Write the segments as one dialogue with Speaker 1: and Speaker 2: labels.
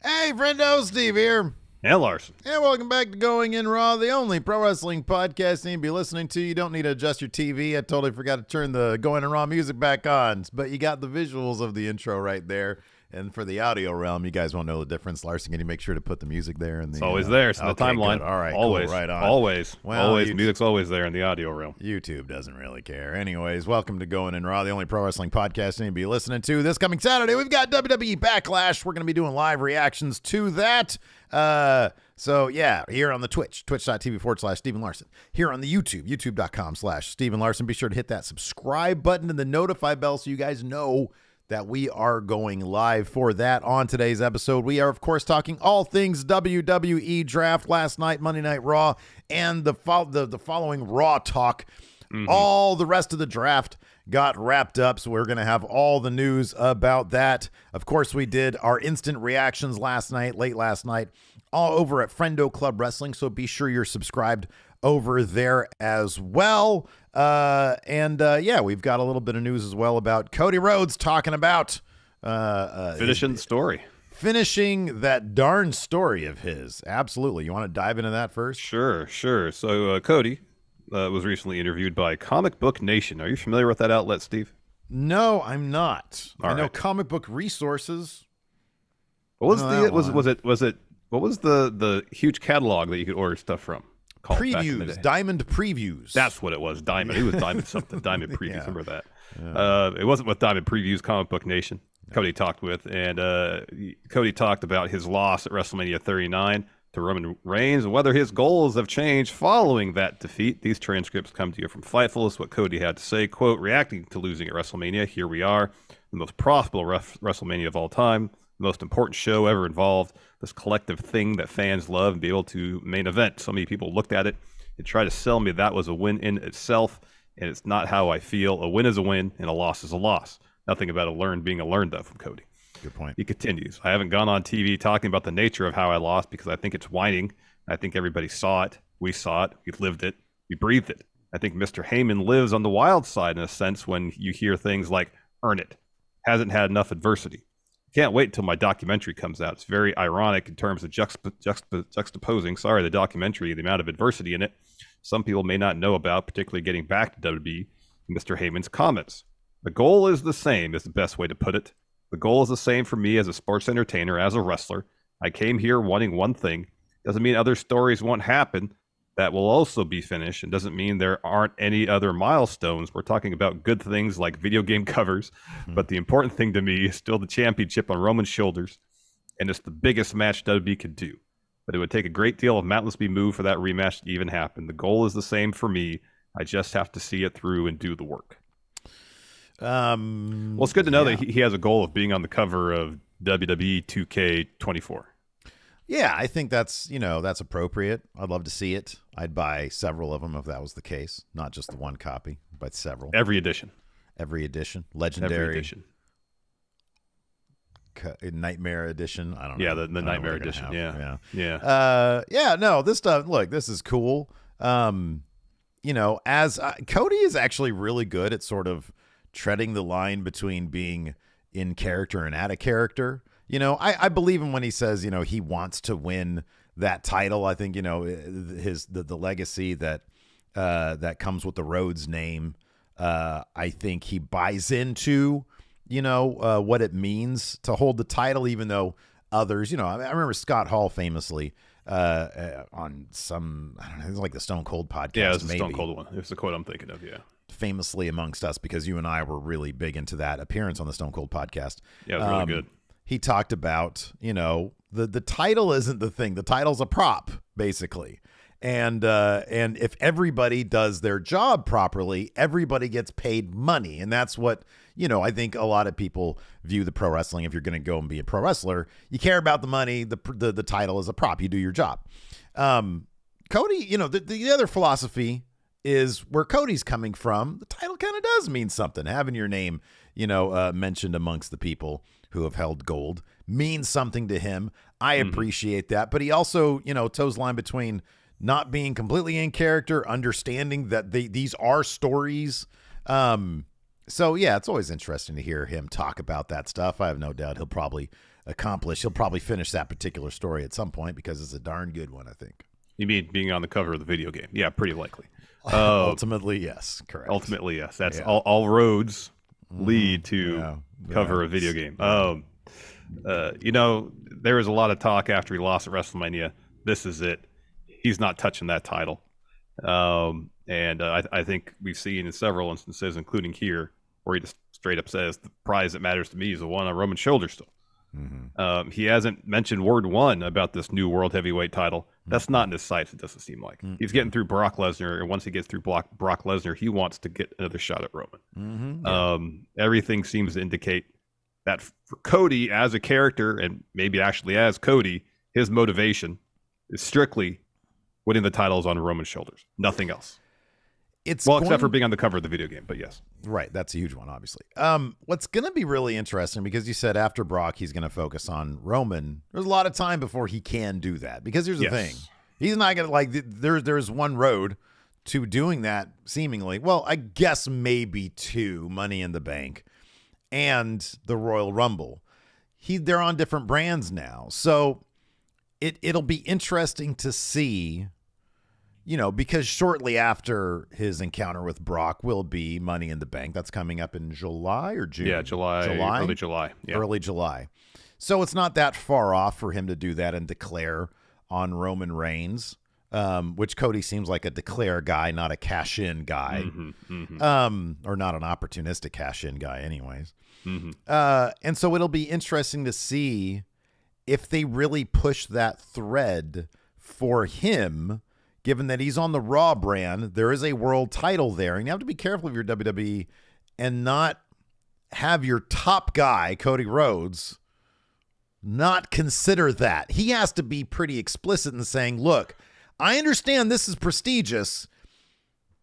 Speaker 1: Hey, Friendo, Steve here.
Speaker 2: And Larson.
Speaker 1: And welcome back to Going In Raw, the only pro wrestling podcast you need to be listening to. You don't need to adjust your TV. I totally forgot to turn the Going In Raw music back on, but you got the visuals of the intro right there. And for the audio realm, you guys won't know the difference. Larson, can you make sure to put the music there?
Speaker 2: It's always there. It's in the timeline.
Speaker 1: Good. All right,
Speaker 2: always,
Speaker 1: cool. Right on.
Speaker 2: Always.
Speaker 1: Well,
Speaker 2: always. Music's always there in the audio realm.
Speaker 1: YouTube doesn't really care. Anyways, welcome to Going In Raw, the only pro wrestling podcast you need to be listening to. This coming Saturday, we've got WWE Backlash. We're going to be doing live reactions to that. So, yeah, here on the twitch.tv/Steven Larson. Here on the YouTube, youtube.com/Steven Larson. Be sure to hit that subscribe button and the notify bell so you guys know that we are going live for that. On today's episode, we are, of course, talking all things WWE draft last night, Monday Night Raw, and the following Raw talk. All the rest of the draft got wrapped up, so we're going to have all the news about that. Of course, we did our instant reactions late last night, all over at Friendo Club Wrestling, so be sure you're subscribed over there as well. Yeah, we've got a little bit of news as well about Cody Rhodes talking about
Speaker 2: Finishing the story.
Speaker 1: Finishing that darn story of his. Absolutely. You want to dive into that first?
Speaker 2: Sure. So Cody was recently interviewed by Comic Book Nation. Are you familiar with that outlet, Steve?
Speaker 1: No, I'm not.
Speaker 2: All
Speaker 1: I know
Speaker 2: right.
Speaker 1: Comic Book Resources.
Speaker 2: What was the huge catalog that you could order stuff from? Called back in the
Speaker 1: Previews,
Speaker 2: day?
Speaker 1: Diamond Previews.
Speaker 2: That's what it was. Diamond. It was Diamond something. Diamond Previews.
Speaker 1: Yeah.
Speaker 2: Remember that? It wasn't with Diamond Previews. Comic Book Nation. Cody talked with, and Cody talked about his loss at WrestleMania 39 to Roman Reigns and whether his goals have changed following that defeat. These transcripts come to you from Fightful. This is what Cody had to say. Quote, reacting to losing at WrestleMania, here we are, the most profitable WrestleMania of all time, the most important show ever involved, this collective thing that fans love and be able to main event. So many people looked at it and tried to sell me that was a win in itself, and it's not how I feel. A win is a win, and a loss is a loss. Nothing about being a learn, though, from Cody.
Speaker 1: Good point.
Speaker 2: He continues, I haven't gone on TV talking about the nature of how I lost because I think it's whining. I think everybody saw it. We saw it. We lived it. We breathed it. I think Mr. Heyman lives on the wild side in a sense when you hear things like, earn it. Hasn't had enough adversity. Can't wait until my documentary comes out. It's very ironic in terms of juxtaposing, the documentary, the amount of adversity in it some people may not know about, particularly getting back to WWE, Mr. Heyman's comments. The goal is the same, is the best way to put it. The goal is the same for me as a sports entertainer, as a wrestler. I came here wanting one thing. Doesn't mean other stories won't happen. That will also be finished, and doesn't mean there aren't any other milestones. We're talking about good things like video game covers, but the important thing to me is still the championship on Roman's shoulders, and it's the biggest match WWE could do. But it would take a great deal of mountains to be moved for that rematch to even happen. The goal is the same for me. I just have to see it through and do the work. Well, it's good to know that he has a goal of being on the cover of WWE 2K24.
Speaker 1: Yeah, I think that's appropriate. I'd love to see it. I'd buy several of them if that was the case, not just the one copy, but several.
Speaker 2: Every edition.
Speaker 1: Legendary.
Speaker 2: Every edition.
Speaker 1: Nightmare edition. I don't know.
Speaker 2: Yeah, the Nightmare edition.
Speaker 1: Yeah. No, this stuff. Look, this is cool. As Cody is actually really good at sort of treading the line between being in character and out of character. I believe him when he says, he wants to win that title. I think, the legacy that comes with the Rhodes name. I think he buys into, what it means to hold the title, even though others, I remember Scott Hall famously on some, I don't know, it was like the Stone Cold podcast.
Speaker 2: Yeah, it's the Stone Cold one. It's the quote I'm thinking of, yeah.
Speaker 1: Famously amongst us, because you and I were really big into that appearance on the Stone Cold podcast.
Speaker 2: Yeah, it was really good.
Speaker 1: He talked about, the title isn't the thing. The title's a prop, basically. And if everybody does their job properly, everybody gets paid money. And that's what, I think a lot of people view the pro wrestling. If you're going to go and be a pro wrestler, you care about the money. The title is a prop. You do your job. Cody, the other philosophy is where Cody's coming from. The title kind of does mean something. Having your name, mentioned amongst the people who have held gold means something to him. I appreciate that. But he also, toes the line between not being completely in character, understanding that these are stories. So yeah, it's always interesting to hear him talk about that stuff. I have no doubt he'll probably accomplish. He'll probably finish that particular story at some point because it's a darn good one, I think.
Speaker 2: You mean being on the cover of the video game? Yeah, pretty likely.
Speaker 1: Ultimately, yes. Correct.
Speaker 2: Ultimately, yes. That's all roads lead to cover a video game. There was a lot of talk after he lost at WrestleMania. This is it. He's not touching that title. I think we've seen in several instances, including here, where he just straight up says the prize that matters to me is the one on Roman's shoulder still. He hasn't mentioned word one about this new world heavyweight title. That's not in his sights, it doesn't seem like. He's getting through Brock Lesnar, and once he gets through Brock Lesnar, he wants to get another shot at Roman. Everything seems to indicate that for Cody as a character, and maybe actually as Cody, his motivation is strictly winning the titles on Roman's shoulders. Nothing else. Except for being on the cover of the video game, but yes. Right,
Speaker 1: that's a huge one, obviously. What's going to be really interesting, because you said after Brock, he's going to focus on Roman. There's a lot of time before he can do that, because here's the thing. He's not going to, there's one road to doing that, seemingly. Well, I guess maybe two, Money in the Bank and the Royal Rumble. They're on different brands now. So it'll be interesting to see, because shortly after his encounter with Brock will be Money in the Bank. That's coming up in July or June?
Speaker 2: Yeah, July? Early July. Yeah.
Speaker 1: Early July. So it's not that far off for him to do that and declare on Roman Reigns, which Cody seems like a declare guy, not a cash-in guy, or not an opportunistic cash-in guy anyways. And so it'll be interesting to see if they really push that thread for him, given that he's on the Raw brand. There is a world title there, and you have to be careful if you're WWE and not have your top guy, Cody Rhodes, not consider that. He has to be pretty explicit in saying, look, I understand this is prestigious,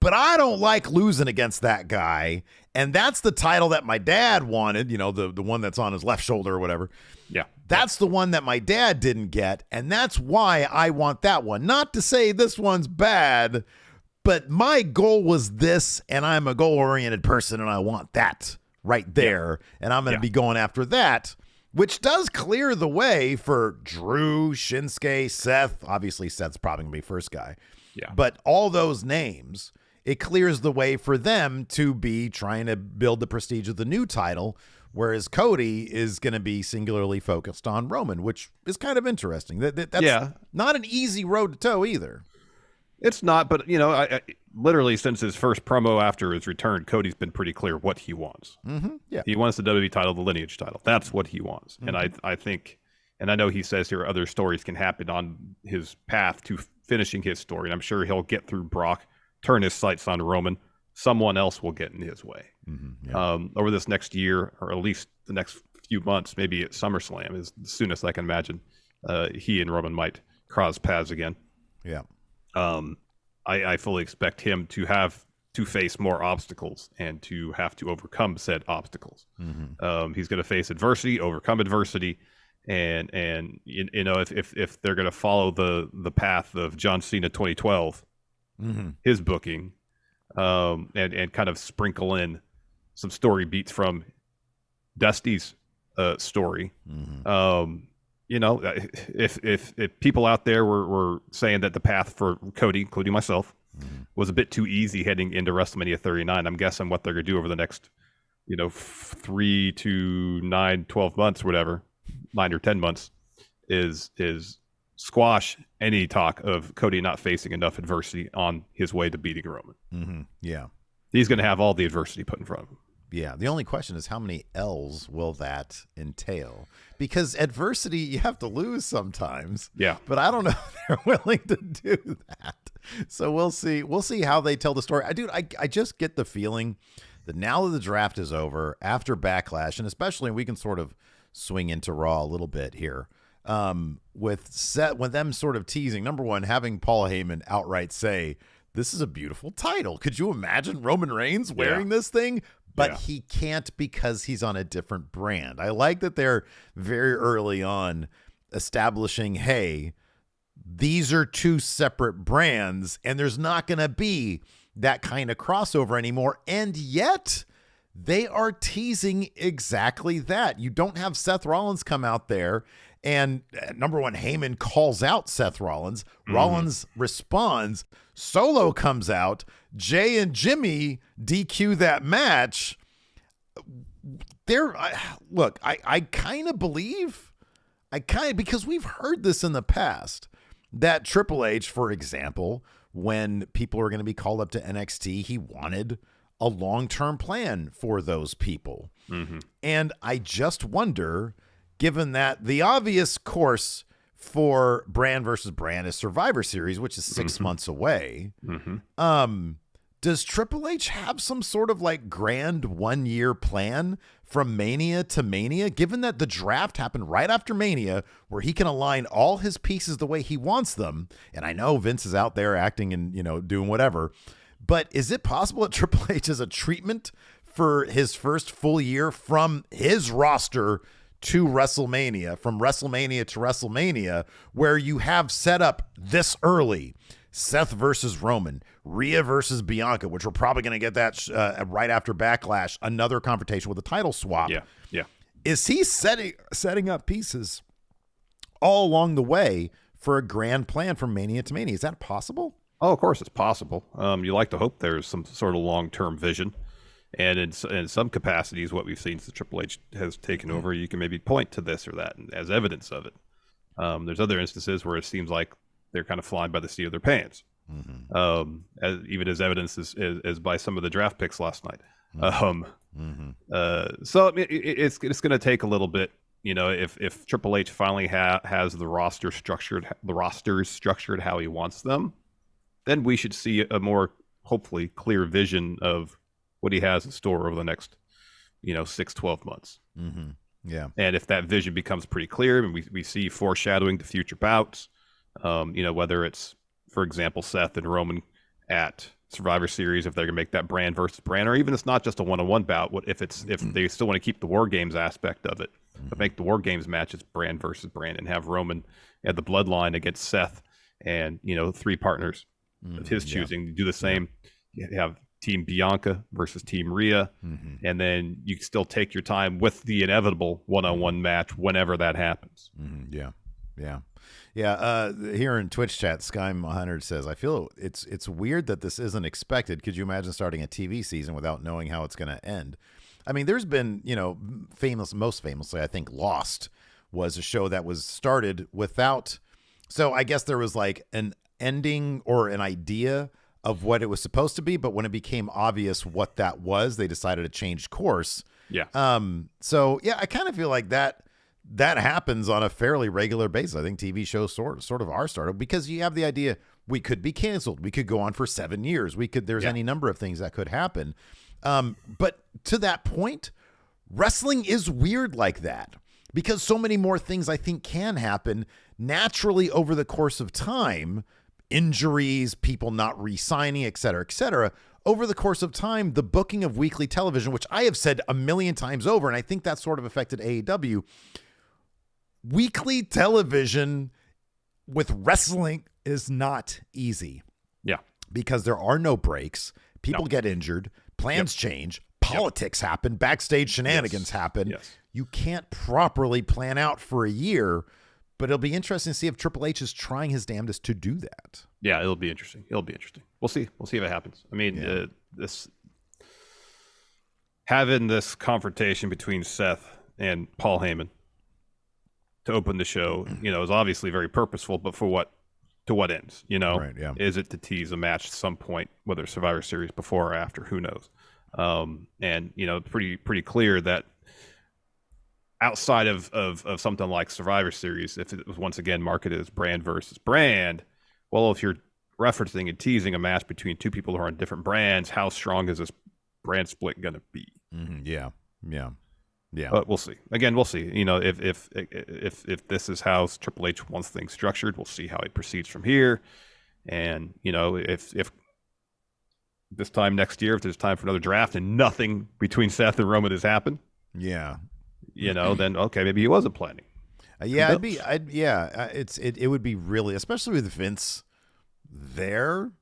Speaker 1: but I don't like losing against that guy, and that's the title that my dad wanted, the one that's on his left shoulder or whatever.
Speaker 2: Yeah.
Speaker 1: That's the one that my dad didn't get, and that's why I want that one. Not to say this one's bad, but my goal was this, and I'm a goal-oriented person, and I want that right there, and I'm going to be going after that, which does clear the way for Drew, Shinsuke, Seth. Obviously, Seth's probably going to be first guy.
Speaker 2: Yeah.
Speaker 1: But all those names, it clears the way for them to be trying to build the prestige of the new title, whereas Cody is going to be singularly focused on Roman, which is kind of interesting. That's not an easy road to toe either.
Speaker 2: It's not, but, I literally since his first promo after his return, Cody's been pretty clear what he wants.
Speaker 1: Yeah.
Speaker 2: He wants the WWE title, the lineage title. That's what he wants. And I think, and I know he says here other stories can happen on his path to finishing his story, and I'm sure he'll get through Brock, turn his sights on Roman. Someone else will get in his way. Over this next year, or at least the next few months, maybe at SummerSlam is the soonest I can imagine he and Roman might cross paths again.
Speaker 1: Yeah.
Speaker 2: I fully expect him to have to face more obstacles and to have to overcome said obstacles. He's going to face adversity, overcome adversity, and if they're going to follow the path of John Cena 2012, his booking, and kind of sprinkle in some story beats from Dusty's story. If people out there were saying that the path for Cody, including myself, was a bit too easy heading into WrestleMania 39, I'm guessing what they're going to do over the next, 3 to 9, 12 months, whatever, 9 or 10 months, is squash any talk of Cody not facing enough adversity on his way to beating Roman.
Speaker 1: Yeah.
Speaker 2: He's going to have all the adversity put in front of him.
Speaker 1: Yeah. The only question is how many L's will that entail? Because adversity, you have to lose sometimes.
Speaker 2: Yeah.
Speaker 1: But I don't know if they're willing to do that. So we'll see. We'll see how they tell the story. I just get the feeling that now that the draft is over, after Backlash, and especially we can sort of swing into Raw a little bit here, with them sort of teasing, number one, having Paul Heyman outright say, this is a beautiful title. Could you imagine Roman Reigns wearing this thing? But he can't because he's on a different brand. I like that they're very early on establishing, hey, these are two separate brands, and there's not going to be that kind of crossover anymore. And yet they are teasing exactly that. You don't have Seth Rollins come out there and number one, Heyman calls out Seth Rollins. Rollins responds. Solo comes out. Jay and Jimmy DQ that match. I kind of believe, because we've heard this in the past, that Triple H, for example, when people are going to be called up to NXT, he wanted a long-term plan for those people. And I just wonder, given that the obvious course for brand versus brand is Survivor Series, which is 6 months away, does Triple H have some sort of like grand 1 year plan from Mania to Mania, given that the draft happened right after Mania, where he can align all his pieces the way he wants them? And I know Vince is out there acting and, doing whatever, but is it possible that Triple H is a treatment for his first full year from his roster to WrestleMania, from WrestleMania to WrestleMania, where you have set up this early Seth versus Roman, Rhea versus Bianca, which we're probably going to get that right after Backlash, another confrontation with a title swap.
Speaker 2: Yeah.
Speaker 1: Is he setting up pieces all along the way for a grand plan from Mania to Mania? Is that possible?
Speaker 2: Oh, of course it's possible. You like to hope there's some sort of long-term vision. And in some capacities, what we've seen since Triple H has taken over, you can maybe point to this or that as evidence of it. There's other instances where it seems like they're kind of flying by the seat of their pants, even as evidence is by some of the draft picks last night. So it's going to take a little bit, if Triple H finally has the rosters structured how he wants them, then we should see a more hopefully clear vision of what he has in store over the next 6-12 months.
Speaker 1: Yeah.
Speaker 2: And if that vision becomes pretty clear and we see foreshadowing to future bouts, whether it's, for example, Seth and Roman at Survivor Series, if they're gonna make that brand versus brand, or even it's not just a one-on-one bout, if they still want to keep the War Games aspect of it, but make the War Games matches brand versus brand and have Roman at the Bloodline against Seth and 3 partners of his choosing. Do the same. You have Team Bianca versus Team Rhea, and then you still take your time with the inevitable one-on-one match whenever that happens.
Speaker 1: Here in Twitch chat, Sky100 says, I feel it's weird that this isn't expected. Could you imagine starting a TV season without knowing how it's going to end? I mean, there's been, most famously, I think Lost was a show that was started without. So I guess there was like an ending or an idea of what it was supposed to be, but when it became obvious what that was, they decided to change course.
Speaker 2: Yeah.
Speaker 1: I kind of feel like that happens on a fairly regular basis. I think TV shows sort of are started because you have the idea we could be canceled. We could go on for 7 years. There's any number of things that could happen. But to that point, wrestling is weird like that because so many more things I think can happen naturally over the course of time. Injuries, people not re-signing, et cetera, over the course of time, the booking of weekly television, which I have said a million times over, and I think that sort of affected AEW. Weekly television with wrestling is not easy.
Speaker 2: Yeah.
Speaker 1: Because there are no breaks. People get injured. Plans change. Politics happen. Backstage shenanigans happen.
Speaker 2: Yes.
Speaker 1: You can't properly plan out for a year. But it'll be interesting to see if Triple H is trying his damnedest to do that.
Speaker 2: Yeah, it'll be interesting. We'll see. We'll see if it happens. I mean, this having this confrontation between Seth and Paul Heyman to open the show, is obviously very purposeful. But for what? To what ends?
Speaker 1: Right, yeah.
Speaker 2: Is it to tease a match at some point, whether Survivor Series before or after? Who knows? Pretty clear that. Outside of something like Survivor Series, if it was once again marketed as brand versus brand, well, if you're referencing and teasing a match between 2 people who are on different brands, how strong is this brand split going to be?
Speaker 1: Yeah.
Speaker 2: But we'll see. Again, we'll see. If this is how Triple H wants things structured, we'll see how it proceeds from here. And if this time next year, if there's time for another draft and nothing between Seth and Roman has happened, then okay, maybe he wasn't planning. It would be really, especially with Vince there,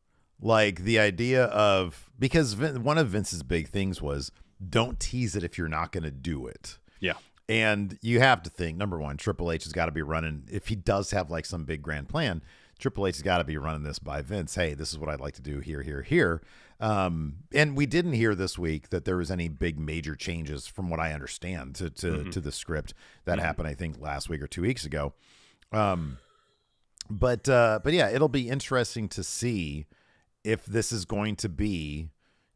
Speaker 2: like the idea of, because one of Vince's big things was
Speaker 1: don't tease it if you're not going to do it.
Speaker 2: Yeah.
Speaker 1: And you have to think, number one, Triple H has got to be running, if he does have like some big grand plan, Triple H has got to be running this by Vince. Hey, this is what I'd like to do here. And we didn't hear this week that there was any big major changes from what I understand to the script that happened, I think, last week or 2 weeks ago. But yeah, it'll be interesting to see if this is going to be,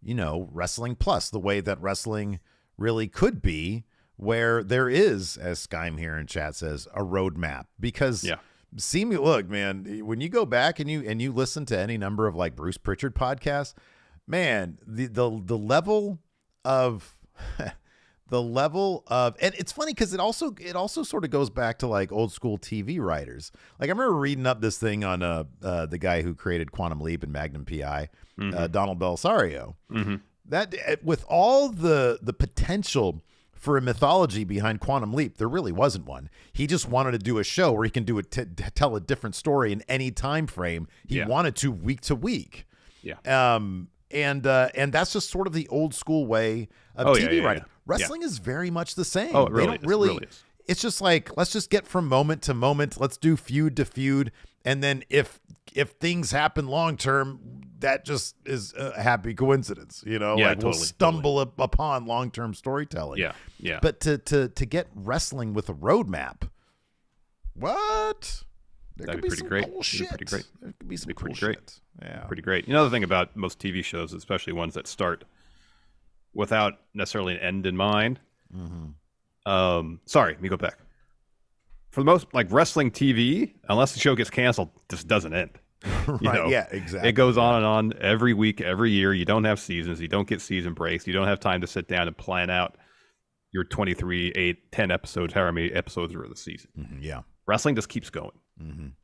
Speaker 1: Wrestling Plus, the way that wrestling really could be, where there is, as Skyme here in chat says, a roadmap. Because look, man, when you go back and you listen to any number of like Bruce Pritchard podcasts, man, the level of and it's funny because it also sort of goes back to like old school TV writers. Like I remember reading up this thing on the guy who created Quantum Leap and Magnum PI, Donald Belisario. That with all the potential for a mythology behind Quantum Leap, there really wasn't one. He just wanted to do a show where he can tell a different story in any time frame he wanted to, week to week. And that's just sort of the old school way of TV writing. Wrestling is very much the same.
Speaker 2: Oh, it really is.
Speaker 1: It's just like, let's just get from moment to moment. Let's do feud to feud. And then if things happen long term, that just is a happy coincidence, we'll stumble upon long term storytelling.
Speaker 2: Yeah.
Speaker 1: But to get wrestling with a roadmap, what?
Speaker 2: That'd be pretty great.
Speaker 1: Cool shit.
Speaker 2: Pretty great.
Speaker 1: There could be some
Speaker 2: pretty
Speaker 1: cool
Speaker 2: great.
Speaker 1: shit. Yeah.
Speaker 2: Pretty great. The thing about most TV shows, especially ones that start without necessarily an end in mind. Sorry, let me go back. For the most, like wrestling TV, unless the show gets canceled, just doesn't end.
Speaker 1: Right. Yeah, exactly.
Speaker 2: It goes on and on every week, every year. You don't have seasons. You don't get season breaks. You don't have time to sit down and plan out your 23, 8, 10 episodes, however many episodes are in the season.
Speaker 1: Yeah.
Speaker 2: Wrestling just keeps going.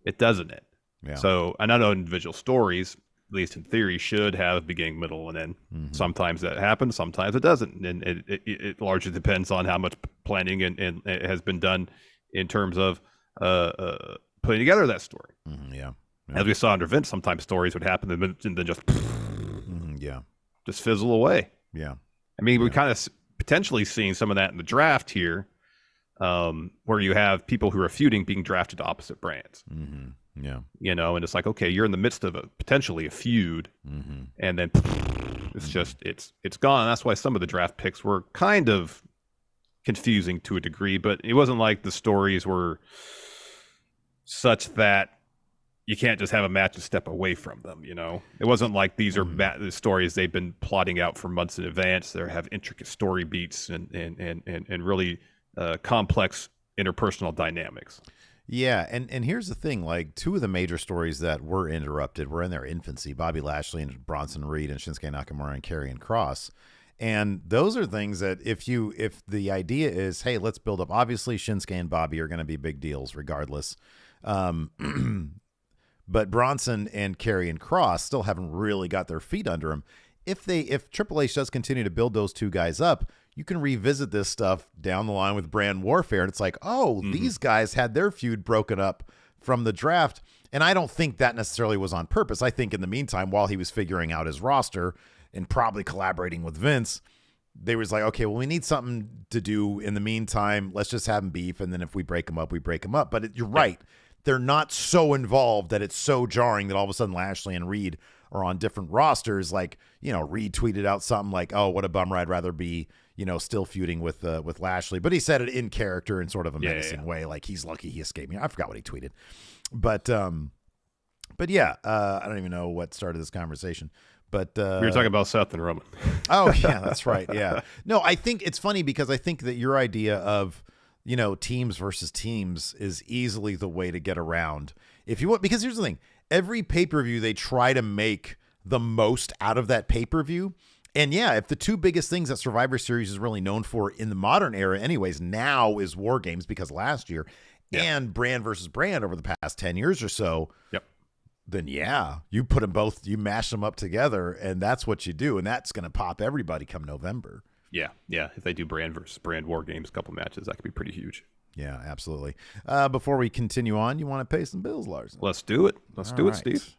Speaker 2: It doesn't end. Yeah. So, and I know individual stories, at least in theory, should have beginning, middle, and end. Sometimes that happens, sometimes it doesn't. And it largely depends on how much planning and it has been done in terms of putting together that story. As we saw under Vince, sometimes stories would happen and then just just fizzle away. I mean, we're kind of potentially seeing some of that in the draft here, where you have people who are feuding being drafted to opposite brands. And it's like, okay, you're in the midst of potentially a feud, and then it's just it's gone. And that's why some of the draft picks were kind of confusing to a degree, but it wasn't like the stories were such that you can't just have a match and step away from them. It wasn't like these are the stories they've been plotting out for months in advance. They have intricate story beats and really complex interpersonal dynamics.
Speaker 1: Yeah, and here's the thing, like two of the major stories that were interrupted were in their infancy, Bobby Lashley and Bronson Reed and Shinsuke Nakamura and Karrion Kross. And those are things that if the idea is, hey, let's build up, obviously Shinsuke and Bobby are going to be big deals regardless. But Bronson and Karrion Kross still haven't really got their feet under them. If Triple H does continue to build those two guys up, you can revisit this stuff down the line with brand warfare. And it's like, these guys had their feud broken up from the draft. And I don't think that necessarily was on purpose. I think in the meantime, while he was figuring out his roster and probably collaborating with Vince, they was like, okay, well, we need something to do in the meantime. Let's just have them beef. And then if we break them up, we break them up. But you're right. They're not so involved that it's so jarring that all of a sudden Lashley and Reed are on different rosters. Like, Reed tweeted out something like, oh, what a bummer. I'd rather be, still feuding with Lashley. But he said it in character in sort of a menacing way. Like he's lucky he escaped me. I forgot what he tweeted. But yeah, I don't even know what started this conversation. But
Speaker 2: we were talking about Seth and Roman.
Speaker 1: Oh, yeah, that's right. Yeah. No, I think it's funny because I think that your idea of, teams versus teams is easily the way to get around. If you want, because here's the thing, every pay-per-view, they try to make the most out of that pay-per-view. And yeah, if the two biggest things that Survivor Series is really known for in the modern era anyways, now is War Games because last year and brand versus brand over the past 10 years or so. Then yeah, you put them both, you mash them up together, and that's what you do. And that's going to pop everybody come November.
Speaker 2: Yeah. If they do brand versus brand War Games, couple matches, that could be pretty huge.
Speaker 1: Yeah, absolutely. Before we continue on, you want to pay some bills, Larson?
Speaker 2: Let's do it. Let's do it, Steve.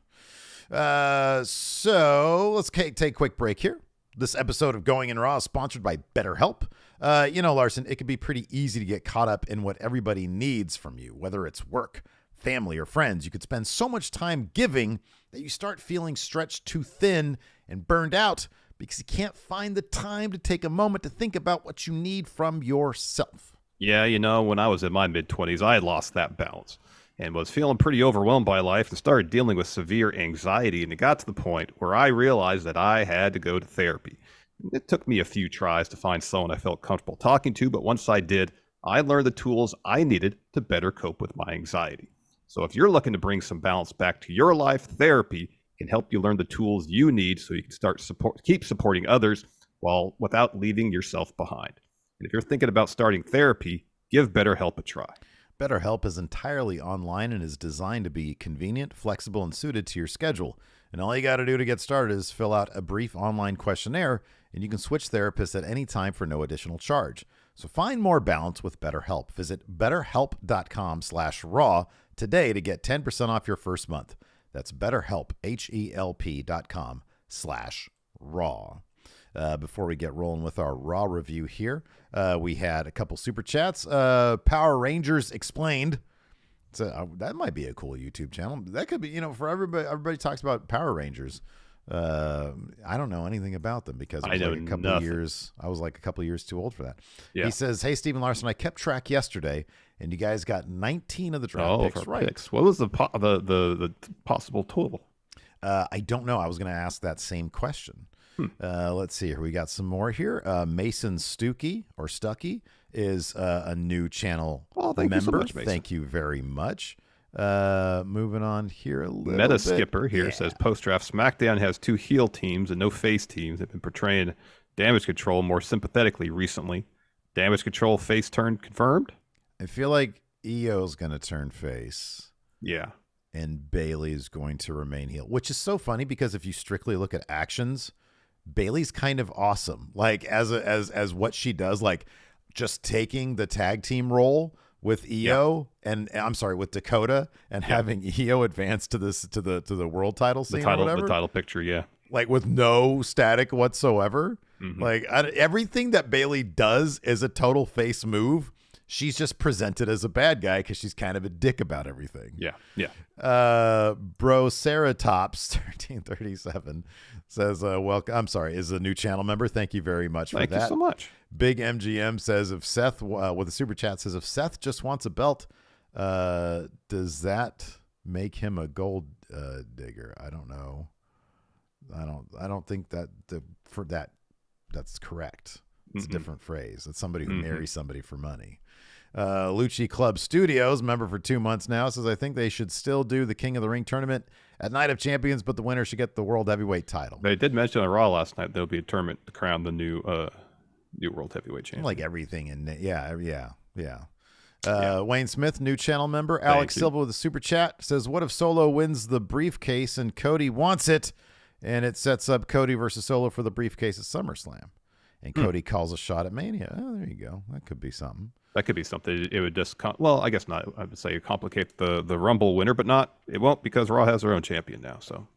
Speaker 1: So let's take a quick break here. This episode of Going in Raw is sponsored by BetterHelp. Larson, it can be pretty easy to get caught up in what everybody needs from you, whether it's work, family, or friends. You could spend so much time giving that you start feeling stretched too thin and burned out because you can't find the time to take a moment to think about what you need from yourself.
Speaker 2: Yeah, when I was in my mid-20s, I had lost that balance and was feeling pretty overwhelmed by life and started dealing with severe anxiety. And it got to the point where I realized that I had to go to therapy. It took me a few tries to find someone I felt comfortable talking to, but once I did, I learned the tools I needed to better cope with my anxiety. So if you're looking to bring some balance back to your life, therapy can help you learn the tools you need so you can keep supporting others without leaving yourself behind. And if you're thinking about starting therapy, give BetterHelp a try.
Speaker 1: BetterHelp is entirely online and is designed to be convenient, flexible, and suited to your schedule. And all you got to do to get started is fill out a brief online questionnaire, and you can switch therapists at any time for no additional charge. So find more balance with BetterHelp. Visit BetterHelp.com/raw today to get 10% off your first month. That's BetterHelp, HELP.com/raw. Before we get rolling with our Raw review here, we had a couple super chats. Power Rangers Explained. So that might be a cool YouTube channel. That could be, for everybody. Everybody talks about Power Rangers. I don't know anything about them because I was like a couple of years too old for that. Yeah. He says, "Hey, Stephen Larson, I kept track yesterday, and you guys got 19 of the draft picks right.
Speaker 2: Picks. What was the possible total?"
Speaker 1: I don't know. I was going to ask that same question. Let's see here. We got some more here. Mason Stuckey is a new channel member.
Speaker 2: You so much, Mason.
Speaker 1: Thank you very much. Moving on here a little
Speaker 2: Meta
Speaker 1: bit.
Speaker 2: Skipper here says post-draft SmackDown has 2 heel teams and no face teams. They've been portraying Damage Control more sympathetically recently. Damage Control face turn confirmed?
Speaker 1: I feel like EO's going to turn face.
Speaker 2: Yeah.
Speaker 1: And Bayley's going to remain heel, which is so funny because if you strictly look at actions, Bayley's kind of awesome. Like as what she does, like just taking the tag team role with EO and with Dakota and having EO advance to the world title scene or whatever.
Speaker 2: The title picture, yeah.
Speaker 1: Like with no static whatsoever. Mm-hmm. Like everything that Bayley does is a total face move. She's just presented as a bad guy because she's kind of a dick about everything.
Speaker 2: Yeah, yeah.
Speaker 1: Bro Sarah Tops 1337 says, "Welcome." I'm sorry, is a new channel member. Thank you very much for that.
Speaker 2: Thank you so much.
Speaker 1: Big MGM says, "If Seth with a super chat says if Seth just wants a belt, does that make him a gold digger?" I don't know. I don't think that's correct. It's a different phrase. It's somebody who marries somebody for money. Lucci Club Studios, member for 2 months now, says, "I think they should still do the King of the Ring tournament at Night of Champions, but the winner should get the World Heavyweight title."
Speaker 2: They did mention on Raw last night there'll be a tournament to crown the new World Heavyweight champion.
Speaker 1: Like everything in it. Yeah. Wayne Smith, new channel member. Alex Silva with a super chat says, "What if Solo wins the briefcase and Cody wants it, and it sets up Cody versus Solo for the briefcase at SummerSlam? And Cody calls a shot at Mania." Oh, there you go. That could be something.
Speaker 2: That could be something. It would just, I guess not. I would say complicate the Rumble winner, but not. It won't because Raw has their own champion now. So,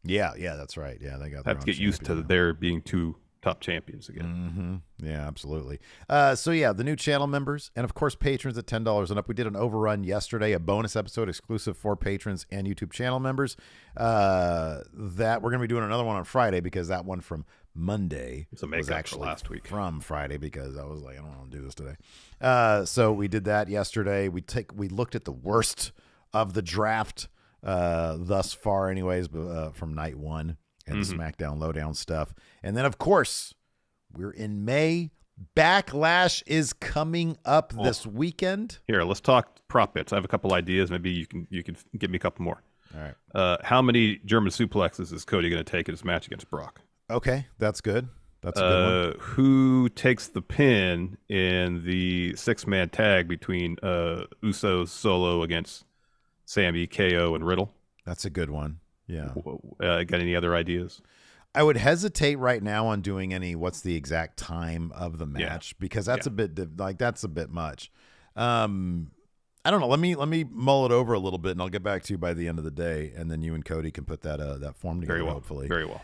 Speaker 1: yeah, that's right. Yeah, they got.
Speaker 2: Have to get used to there being 2 top champions again.
Speaker 1: Mm-hmm. Yeah, absolutely. The new channel members and of course patrons at $10 and up. We did an overrun yesterday, a bonus episode exclusive for patrons and YouTube channel members. That we're going to be doing another one on Friday because that one from Monday was actually
Speaker 2: last week
Speaker 1: from Friday because I was like, I don't want to do this today. So we did that yesterday. We looked at the worst of the draft thus far, anyways, from night 1 and the SmackDown Lowdown stuff, and then of course we're in May. Backlash is coming up this weekend.
Speaker 2: Here, let's talk prop bets. I have a couple ideas. Maybe you can give me a couple more.
Speaker 1: All right.
Speaker 2: How many German suplexes is Cody going to take in his match against Brock?
Speaker 1: Okay, that's good. That's a good one.
Speaker 2: Who takes the pin in the 6-man tag between Usos Solo against Sammy, KO, and Riddle?
Speaker 1: That's a good one. Yeah.
Speaker 2: Got any other ideas?
Speaker 1: I would hesitate right now on doing what's the exact time of the match because that's a bit much. I don't know. Let me mull it over a little bit, and I'll get back to you by the end of the day, and then you and Cody can put that form together.
Speaker 2: Very well.
Speaker 1: Hopefully,
Speaker 2: Very well.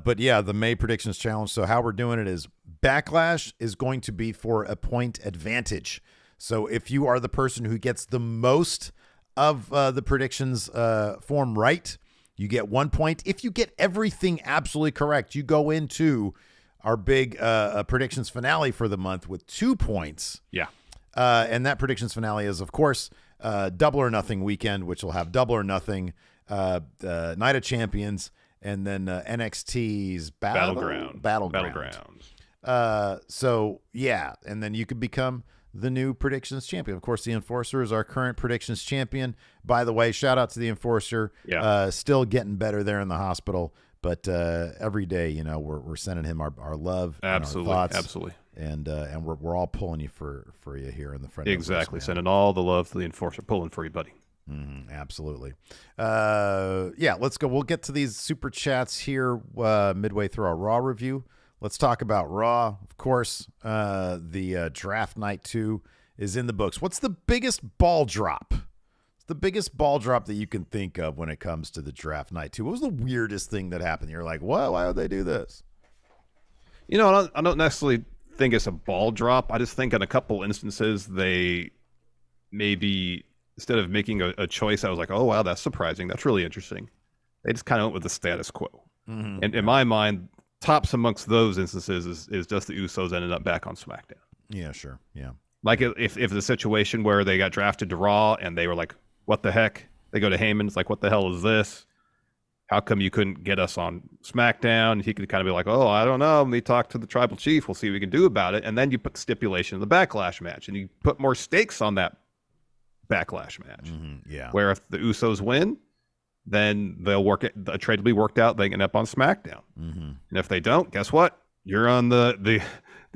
Speaker 1: But yeah, the May predictions challenge. So how we're doing it is Backlash is going to be for a point advantage. So if you are the person who gets the most of the predictions form right, you get 1 point. If you get everything absolutely correct, you go into our big predictions finale for the month with 2 points.
Speaker 2: Yeah.
Speaker 1: And that predictions finale is, of course, Double or Nothing weekend, which will have Double or Nothing, Night of Champions, and then NXT's Battlegrounds. So, yeah, and then you could become the new predictions champion. Of course, the Enforcer is our current predictions champion. By the way, shout out to the Enforcer.
Speaker 2: Yeah.
Speaker 1: Still getting better there in the hospital. But every day, we're sending him our love,
Speaker 2: absolutely,
Speaker 1: and our thoughts,
Speaker 2: absolutely,
Speaker 1: and we're all pulling you for you here in the Friendo.
Speaker 2: Exactly, sending all the love to the Enforcer, pulling for you, buddy.
Speaker 1: Absolutely. Yeah, let's go. We'll get to these super chats here midway through our Raw review. Let's talk about Raw. Of course, the draft night 2 is in the books. What's the biggest ball drop? The biggest ball drop that you can think of when it comes to the draft night 2. What was the weirdest thing that happened? You're like, what? Why would they do this?
Speaker 2: I don't necessarily think it's a ball drop. I just think in a couple instances they maybe, instead of making a choice, I was like, oh, wow, that's surprising. That's really interesting. They just kind of went with the status quo. Mm-hmm. And in my mind, tops amongst those instances is just the Usos ended up back on SmackDown.
Speaker 1: Yeah, sure. Yeah.
Speaker 2: Like if the situation where they got drafted to Raw and they were like, what the heck? They go to Heyman. It's like, what the hell is this? How come you couldn't get us on SmackDown? He could kind of be like, oh, I don't know. Let me talk to the tribal chief. We'll see what we can do about it. And then you put the stipulation of the Backlash match, and you put more stakes on that Backlash match.
Speaker 1: Mm-hmm, yeah.
Speaker 2: Where if the Usos win, then they'll a trade will be worked out. They can end up on SmackDown. Mm-hmm. And if they don't, guess what? You're on the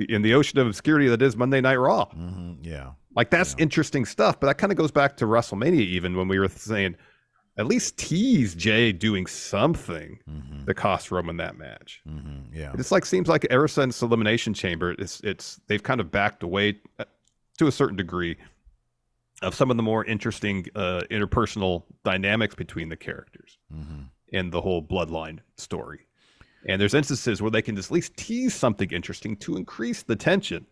Speaker 2: in the ocean of obscurity that is Monday Night Raw.
Speaker 1: Mm-hmm, yeah.
Speaker 2: Like, that's interesting stuff, but that kind of goes back to WrestleMania even, when we were saying, at least tease Jay doing something that cost Roman that match.
Speaker 1: Mm-hmm, yeah.
Speaker 2: It's like, seems like ever since Elimination Chamber, they've kind of backed away to a certain degree of some of the more interesting interpersonal dynamics between the characters in the whole bloodline story. And there's instances where they can just at least tease something interesting to increase the tension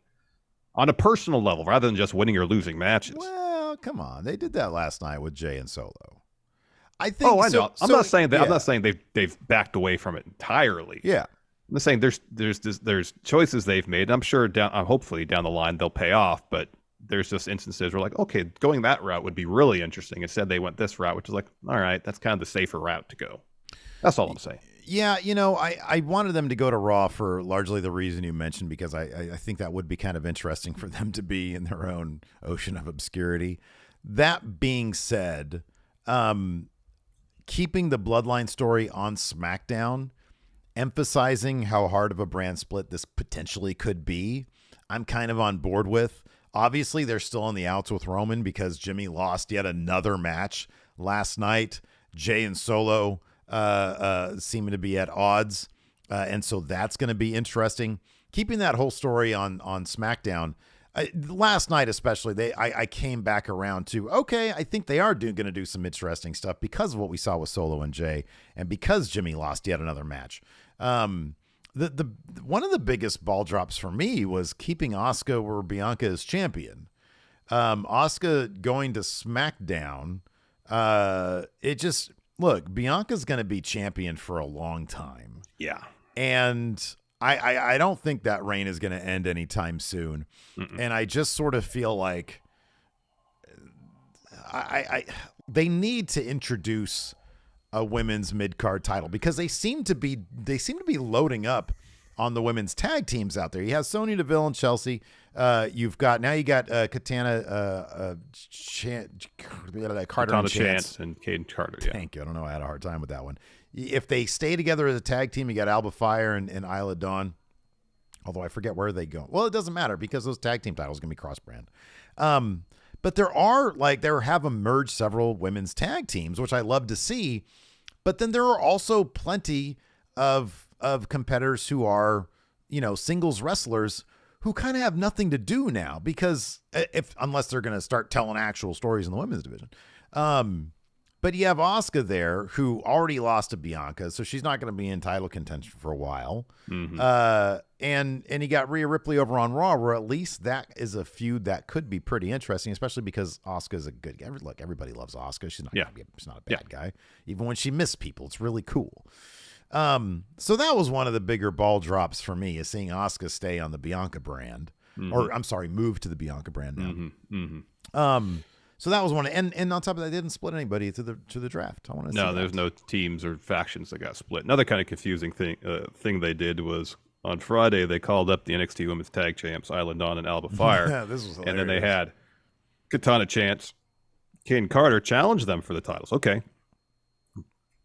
Speaker 2: on a personal level, rather than just winning or losing matches.
Speaker 1: Well, come on, they did that last night with Jay and Solo. I think.
Speaker 2: Oh, I know. I'm not saying that.
Speaker 1: Yeah.
Speaker 2: I'm not saying they've backed away from it entirely.
Speaker 1: Yeah.
Speaker 2: I'm just saying there's choices they've made. And I'm sure hopefully down the line they'll pay off. But there's just instances where, like, okay, going that route would be really interesting. Instead, they went this route, which is like, all right, that's kind of the safer route to go. That's all I'm saying.
Speaker 1: Yeah, I wanted them to go to Raw for largely the reason you mentioned, because I think that would be kind of interesting for them to be in their own ocean of obscurity. That being said, keeping the Bloodline story on SmackDown, emphasizing how hard of a brand split this potentially could be, I'm kind of on board with. Obviously, they're still on the outs with Roman because Jimmy lost yet another match last night. Jay and Solo seeming to be at odds, and so that's going to be interesting. Keeping that whole story on SmackDown, last night especially, I came back around to, okay, I think they are going to do some interesting stuff because of what we saw with Solo and Jay, and because Jimmy lost yet another match. The one of the biggest ball drops for me was keeping Asuka where Bianca is champion. Asuka going to SmackDown, it just... Look, Bianca's going to be champion for a long time.
Speaker 2: Yeah.
Speaker 1: And I don't think that reign is going to end anytime soon. Mm-mm. And I just sort of feel like they need to introduce a women's mid-card title, because they seem to be loading up on the women's tag teams out there. You have Sonya Deville and Chelsea. You got Katana Carter and Chance
Speaker 2: and Caden Carter. Yeah.
Speaker 1: Thank you. I don't know. I had a hard time with that one. If they stay together as a tag team, you got Alba Fire and Isla Dawn. Although I forget where they go. Well, it doesn't matter because those tag team titles are going to be cross-brand. But there have emerged several women's tag teams, which I love to see. But then there are also plenty of competitors who are, singles wrestlers who kind of have nothing to do now because unless they're going to start telling actual stories in the women's division. But you have Asuka there who already lost to Bianca, so she's not going to be in title contention for a while.
Speaker 2: Mm-hmm.
Speaker 1: And you got Rhea Ripley over on Raw, where at least that is a feud that could be pretty interesting, especially because Asuka's a good guy. Look, everybody loves Asuka. She's not she's not a bad guy. Even when she missed people, it's really cool. So that was one of the bigger ball drops for me, is seeing Asuka stay on the Bianca brand, or I'm sorry, move to the Bianca brand now. So that was one, and on top of that, they didn't split anybody to the draft. I want to
Speaker 2: no, there's no teams or factions that got split. Another kind of confusing thing they did was on Friday they called up the NXT Women's Tag Champs Isla Dawn and Alba Fire,
Speaker 1: yeah, this was hilarious.
Speaker 2: And then they had Katana Chance, Kane Carter challenge them for the titles. Okay,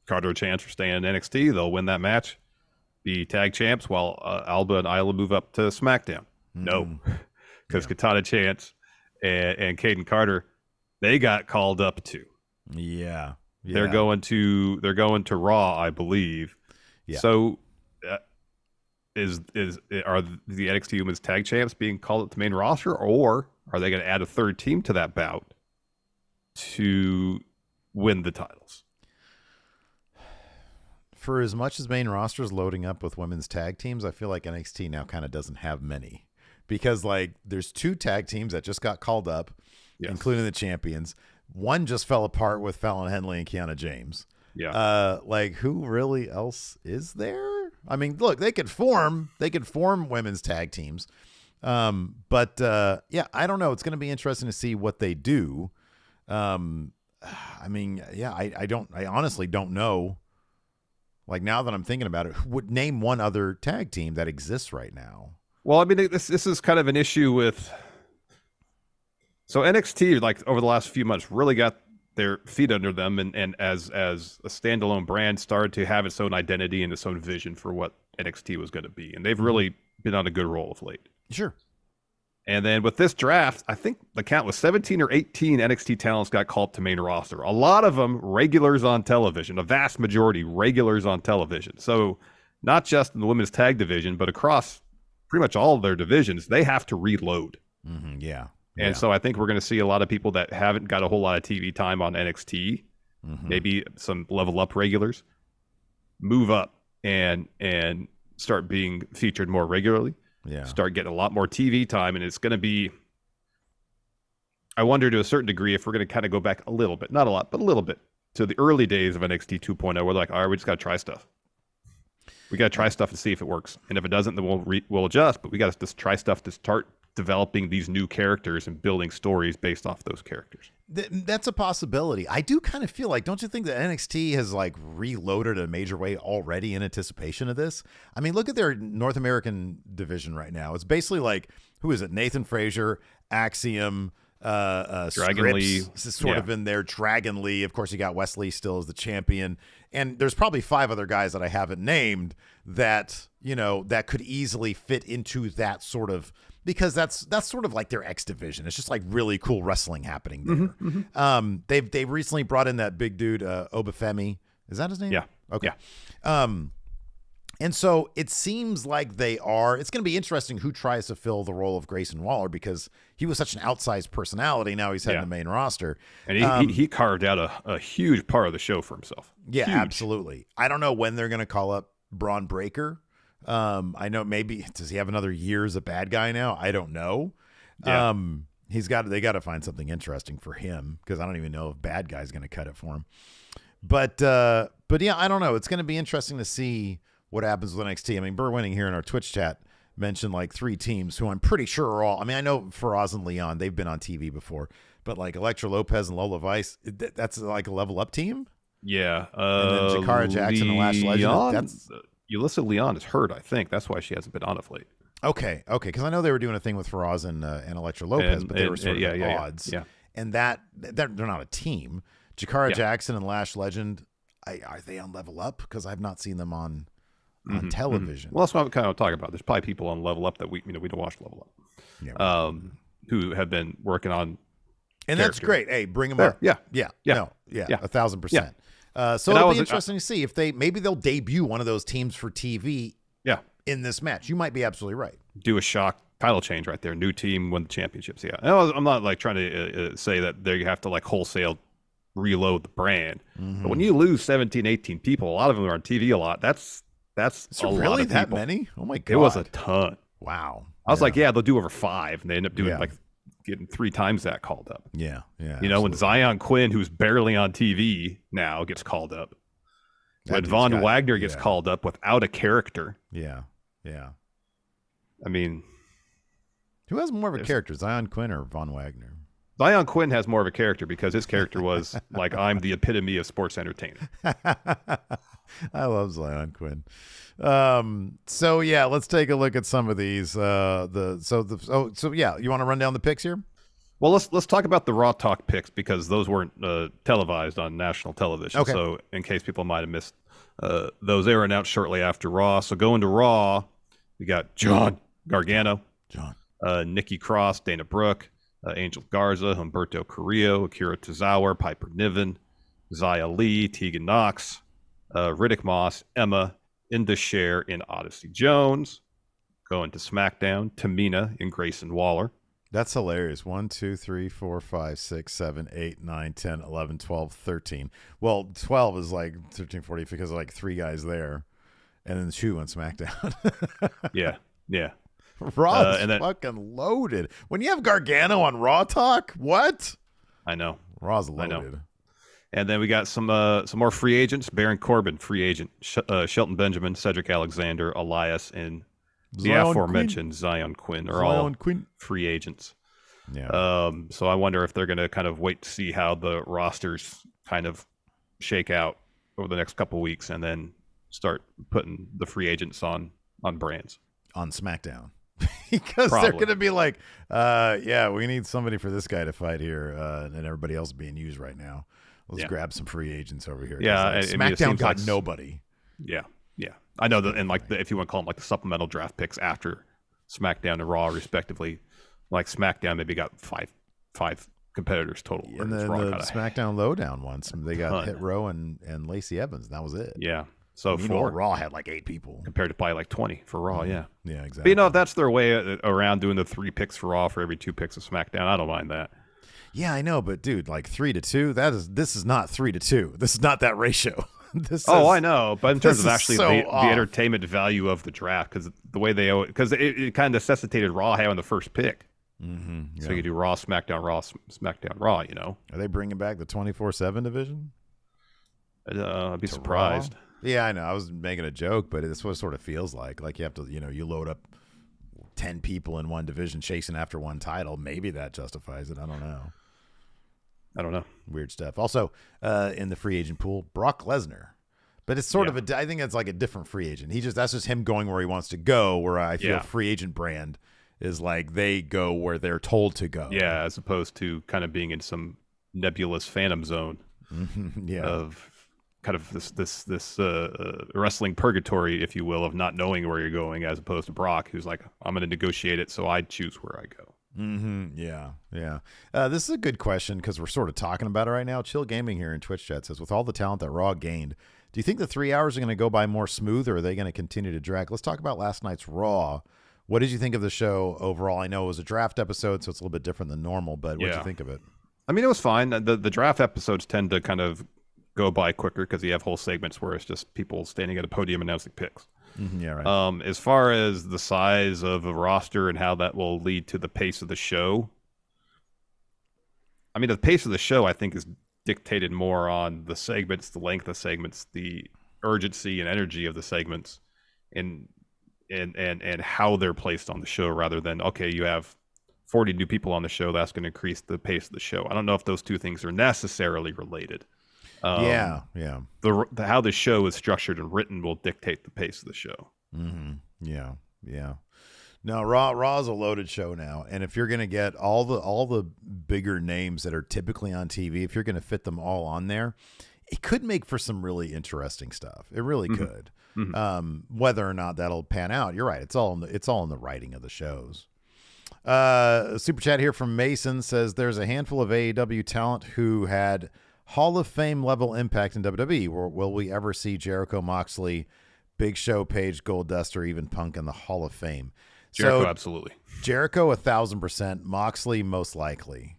Speaker 2: Carter and Chance are staying in NXT. They'll win that match, be tag champs, while Alba and Isla move up to SmackDown. No, because Katana Chance and Caden Carter, they got called up too.
Speaker 1: Yeah.
Speaker 2: They're going to Raw, I believe.
Speaker 1: Yeah.
Speaker 2: So are the NXT Women's Tag Champs being called up to main roster, or are they going to add a third team to that bout to win the titles?
Speaker 1: For as much as main roster is loading up with women's tag teams, I feel like NXT now kind of doesn't have many, because like there's 2 tag teams that just got called up. Yes. Including the champions. One just fell apart with Fallon Henley and Kiana James.
Speaker 2: Yeah.
Speaker 1: Like who really else is there? I mean, look, they could form women's tag teams. But I don't know. It's going to be interesting to see what they do. I mean, yeah, I honestly don't know. Like now that I'm thinking about it, would name one other tag team that exists right now.
Speaker 2: Well, I mean, this is kind of an issue with. So NXT, like over the last few months, really got their feet under them, and as a standalone brand, started to have its own identity and its own vision for what NXT was going to be, and they've really been on a good roll of late.
Speaker 1: Sure.
Speaker 2: And then with this draft, I think the count was 17 or 18 NXT talents got called to main roster. A lot of them regulars on television, a vast majority regulars on television. So not just in the women's tag division, but across pretty much all of their divisions, they have to reload.
Speaker 1: Mm-hmm, yeah.
Speaker 2: And so I think we're going to see a lot of people that haven't got a whole lot of TV time on NXT, maybe some level up regulars, move up and start being featured more regularly.
Speaker 1: Yeah.
Speaker 2: Start getting a lot more TV time, and it's going to be. I wonder to a certain degree if we're going to kind of go back a little bit, not a lot, but a little bit, to the early days of NXT 2.0. We're like, all right, we just got to try stuff. We got to try stuff to see if it works, and if it doesn't, then we'll adjust. But we got to just try stuff to start developing these new characters and building stories based off those characters.
Speaker 1: That's a possibility. I do kind of feel like, don't you think that NXT has like reloaded a major way already in anticipation of this? I mean, look at their North American division right now. It's basically like, who is it? Nathan Frazier, Axiom,
Speaker 2: Dragon Lee
Speaker 1: sort of in there. Dragon Lee. Of course, you got Wesley still as the champion. And there's probably 5 other guys that I haven't named that, that could easily fit into that sort of, because that's sort of like their X division. It's just like really cool wrestling happening there. They've recently brought in that big dude, Obafemi. Is that his name?
Speaker 2: Yeah.
Speaker 1: Okay.
Speaker 2: Yeah.
Speaker 1: And so it seems like it's going to be interesting who tries to fill the role of Grayson Waller, because he was such an outsized personality. Now he's heading the main roster.
Speaker 2: And he carved out a huge part of the show for himself.
Speaker 1: Yeah,
Speaker 2: huge.
Speaker 1: Absolutely. I don't know when they're going to call up Braun Breaker. I know maybe, does he have another year as a bad guy now? I don't know.
Speaker 2: Yeah.
Speaker 1: They got to find something interesting for him, because I don't even know if bad guy's going to cut it for him. But yeah, I don't know. It's going to be interesting to see what happens with NXT. I mean, Burr Winning here in our Twitch chat mentioned like 3 teams who I'm pretty sure are all, I mean, I know Faraz and Leon, they've been on TV before, but like Elektra Lopez and Lola Vice, that's like a level up team.
Speaker 2: Yeah.
Speaker 1: And then Jakara Jackson and Lash Legend.
Speaker 2: Alyssa Leon is hurt, I think. That's why she hasn't been on of late.
Speaker 1: Okay. Because I know they were doing a thing with Faraz and Elektra Lopez, but they were sort of at odds.
Speaker 2: Yeah.
Speaker 1: And they're not a team. Jakara Jackson and Lash Legend, are they on Level Up? Because I've not seen them on television.
Speaker 2: Well, that's what I'm kind of talking about. There's probably people on Level Up that we don't watch Level Up.
Speaker 1: Yeah.
Speaker 2: Who have been working on.
Speaker 1: And that's great. Hey, bring them up.
Speaker 2: Yeah.
Speaker 1: 1,000%. So it'll be interesting to see if maybe they'll debut one of those teams for TV.
Speaker 2: Yeah.
Speaker 1: In this match. You might be absolutely right.
Speaker 2: Do a shock title change right there. New team win the championships. Yeah, I'm not like trying to say that there you have to like wholesale reload the brand. But when you lose 17, 18 people, a lot of them are on TV a lot. That's a
Speaker 1: really
Speaker 2: lot of
Speaker 1: that
Speaker 2: people.
Speaker 1: many? Oh my god,
Speaker 2: it was a ton.
Speaker 1: Wow.
Speaker 2: I was like, yeah, they'll do over 5, and they end up doing
Speaker 1: Yeah.
Speaker 2: like getting 3 times that called up.
Speaker 1: Yeah.
Speaker 2: You know, when Zion Quinn, who's barely on TV now, gets called up. When Von Wagner gets called up without a character.
Speaker 1: Yeah.
Speaker 2: I mean,
Speaker 1: who has more of a character, Zion Quinn or Von Wagner?
Speaker 2: Zion Quinn has more of a character because his character was like, I'm the epitome of sports entertainment.
Speaker 1: I love Zion Quinn. So yeah, let's take a look at some of these. You want to run down the picks here?
Speaker 2: Well, let's talk about the Raw Talk picks because those weren't televised on national television.
Speaker 1: Okay.
Speaker 2: So in case people might have missed those, they were announced shortly after Raw. So going to Raw, we got John Gargano, Nikki Cross, Dana Brooke, Angel Garza, Humberto Carrillo, Akira Tozawa, Piper Niven, Zia Lee, Tegan Knox, Riddick Moss, Emma, Inda Sher, and Odyssey Jones. Going to SmackDown, Tamina and Grayson Waller.
Speaker 1: That's hilarious. 1, 2, 3, 4, 5, 6, 7, 8, 9, 10, 11, 12, 13. Well, 12 is like 13, 40 because of like 3 guys there. And then 2 on SmackDown.
Speaker 2: Yeah.
Speaker 1: Raw is fucking loaded. When you have Gargano on Raw Talk, what?
Speaker 2: I know.
Speaker 1: Raw's loaded.
Speaker 2: I know. And then we got some more free agents. Baron Corbin, free agent. Shelton Benjamin, Cedric Alexander, Elias, and the aforementioned Zion Quinn are all free agents.
Speaker 1: Yeah.
Speaker 2: So I wonder if they're going to kind of wait to see how the rosters kind of shake out over the next couple weeks and then start putting the free agents on brands.
Speaker 1: On SmackDown. Because they're going to be like, we need somebody for this guy to fight here, and everybody else being used right now. Let's grab some free agents over here.
Speaker 2: Yeah,
Speaker 1: SmackDown got nobody.
Speaker 2: Yeah. I know that, and like if you want to call them like the supplemental draft picks after SmackDown and Raw, respectively, like SmackDown maybe got five competitors total.
Speaker 1: And then the SmackDown Lowdown ones, they got Hit Row and Lacey Evans. And that was it.
Speaker 2: Yeah. So
Speaker 1: Raw had like 8 people
Speaker 2: compared to probably like 20 for Raw. Yeah,
Speaker 1: exactly.
Speaker 2: But if that's their way around doing the 3 picks for Raw for every 2 picks of SmackDown, I don't mind that.
Speaker 1: Yeah, I know, but dude, like 3-2, this is not 3-2. This is not that ratio.
Speaker 2: I know, but in terms of actually the entertainment value of the draft, because the way because it kind of necessitated Raw having the first pick.
Speaker 1: Mm-hmm,
Speaker 2: So you do Raw, SmackDown, Raw, SmackDown, Raw. You know,
Speaker 1: are they bringing back the 24/7 division?
Speaker 2: I'd be surprised.
Speaker 1: Raw? Yeah, I know. I was making a joke, but it's what it sort of feels like. Like you have to, you load up 10 people in one division chasing after one title. Maybe that justifies it. I don't know. Weird stuff. Also, in the free agent pool, Brock Lesnar. But it's sort of I think it's like a different free agent. That's just him going where he wants to go, where I feel free agent brand is like they go where they're told to go.
Speaker 2: Yeah, as opposed to kind of being in some nebulous phantom zone of kind of this wrestling purgatory, if you will, of not knowing where you're going, as opposed to Brock, who's like, I'm going to negotiate it, so I choose where I go.
Speaker 1: Yeah. This is a good question because we're sort of talking about it right now. Chill Gaming here in Twitch chat says, with all the talent that Raw gained, do you think the 3 hours are going to go by more smooth, or are they going to continue to drag? Let's talk about last night's Raw. What did you think of the show overall? I know it was a draft episode, so it's a little bit different than normal, but what did you think of it?
Speaker 2: I mean, it was fine. The draft episodes tend to kind of go by quicker because you have whole segments where it's just people standing at a podium announcing picks.
Speaker 1: Yeah, right.
Speaker 2: As far as the size of a roster and how that will lead to the pace of the show, I mean, the pace of the show, I think, is dictated more on the segments, the length of segments, the urgency and energy of the segments, and how they're placed on the show, rather than, okay, you have 40 new people on the show, that's going to increase the pace of the show. I don't know if those two things are necessarily related.
Speaker 1: Yeah.
Speaker 2: How the show is structured and written will dictate the pace of the show.
Speaker 1: Yeah. No, Raw is a loaded show now, and if you're going to get all the bigger names that are typically on TV, if you're going to fit them all on there, it could make for some really interesting stuff. It really could. Whether or not that'll pan out, you're right. It's all in the writing of the shows. Super chat here from Mason says there's a handful of AEW talent who had Hall of Fame level impact in WWE. Will we ever see Jericho, Moxley, Big Show, Page, Goldust, or even Punk in the Hall of Fame?
Speaker 2: Jericho, absolutely.
Speaker 1: Jericho 1,000%. Moxley most likely.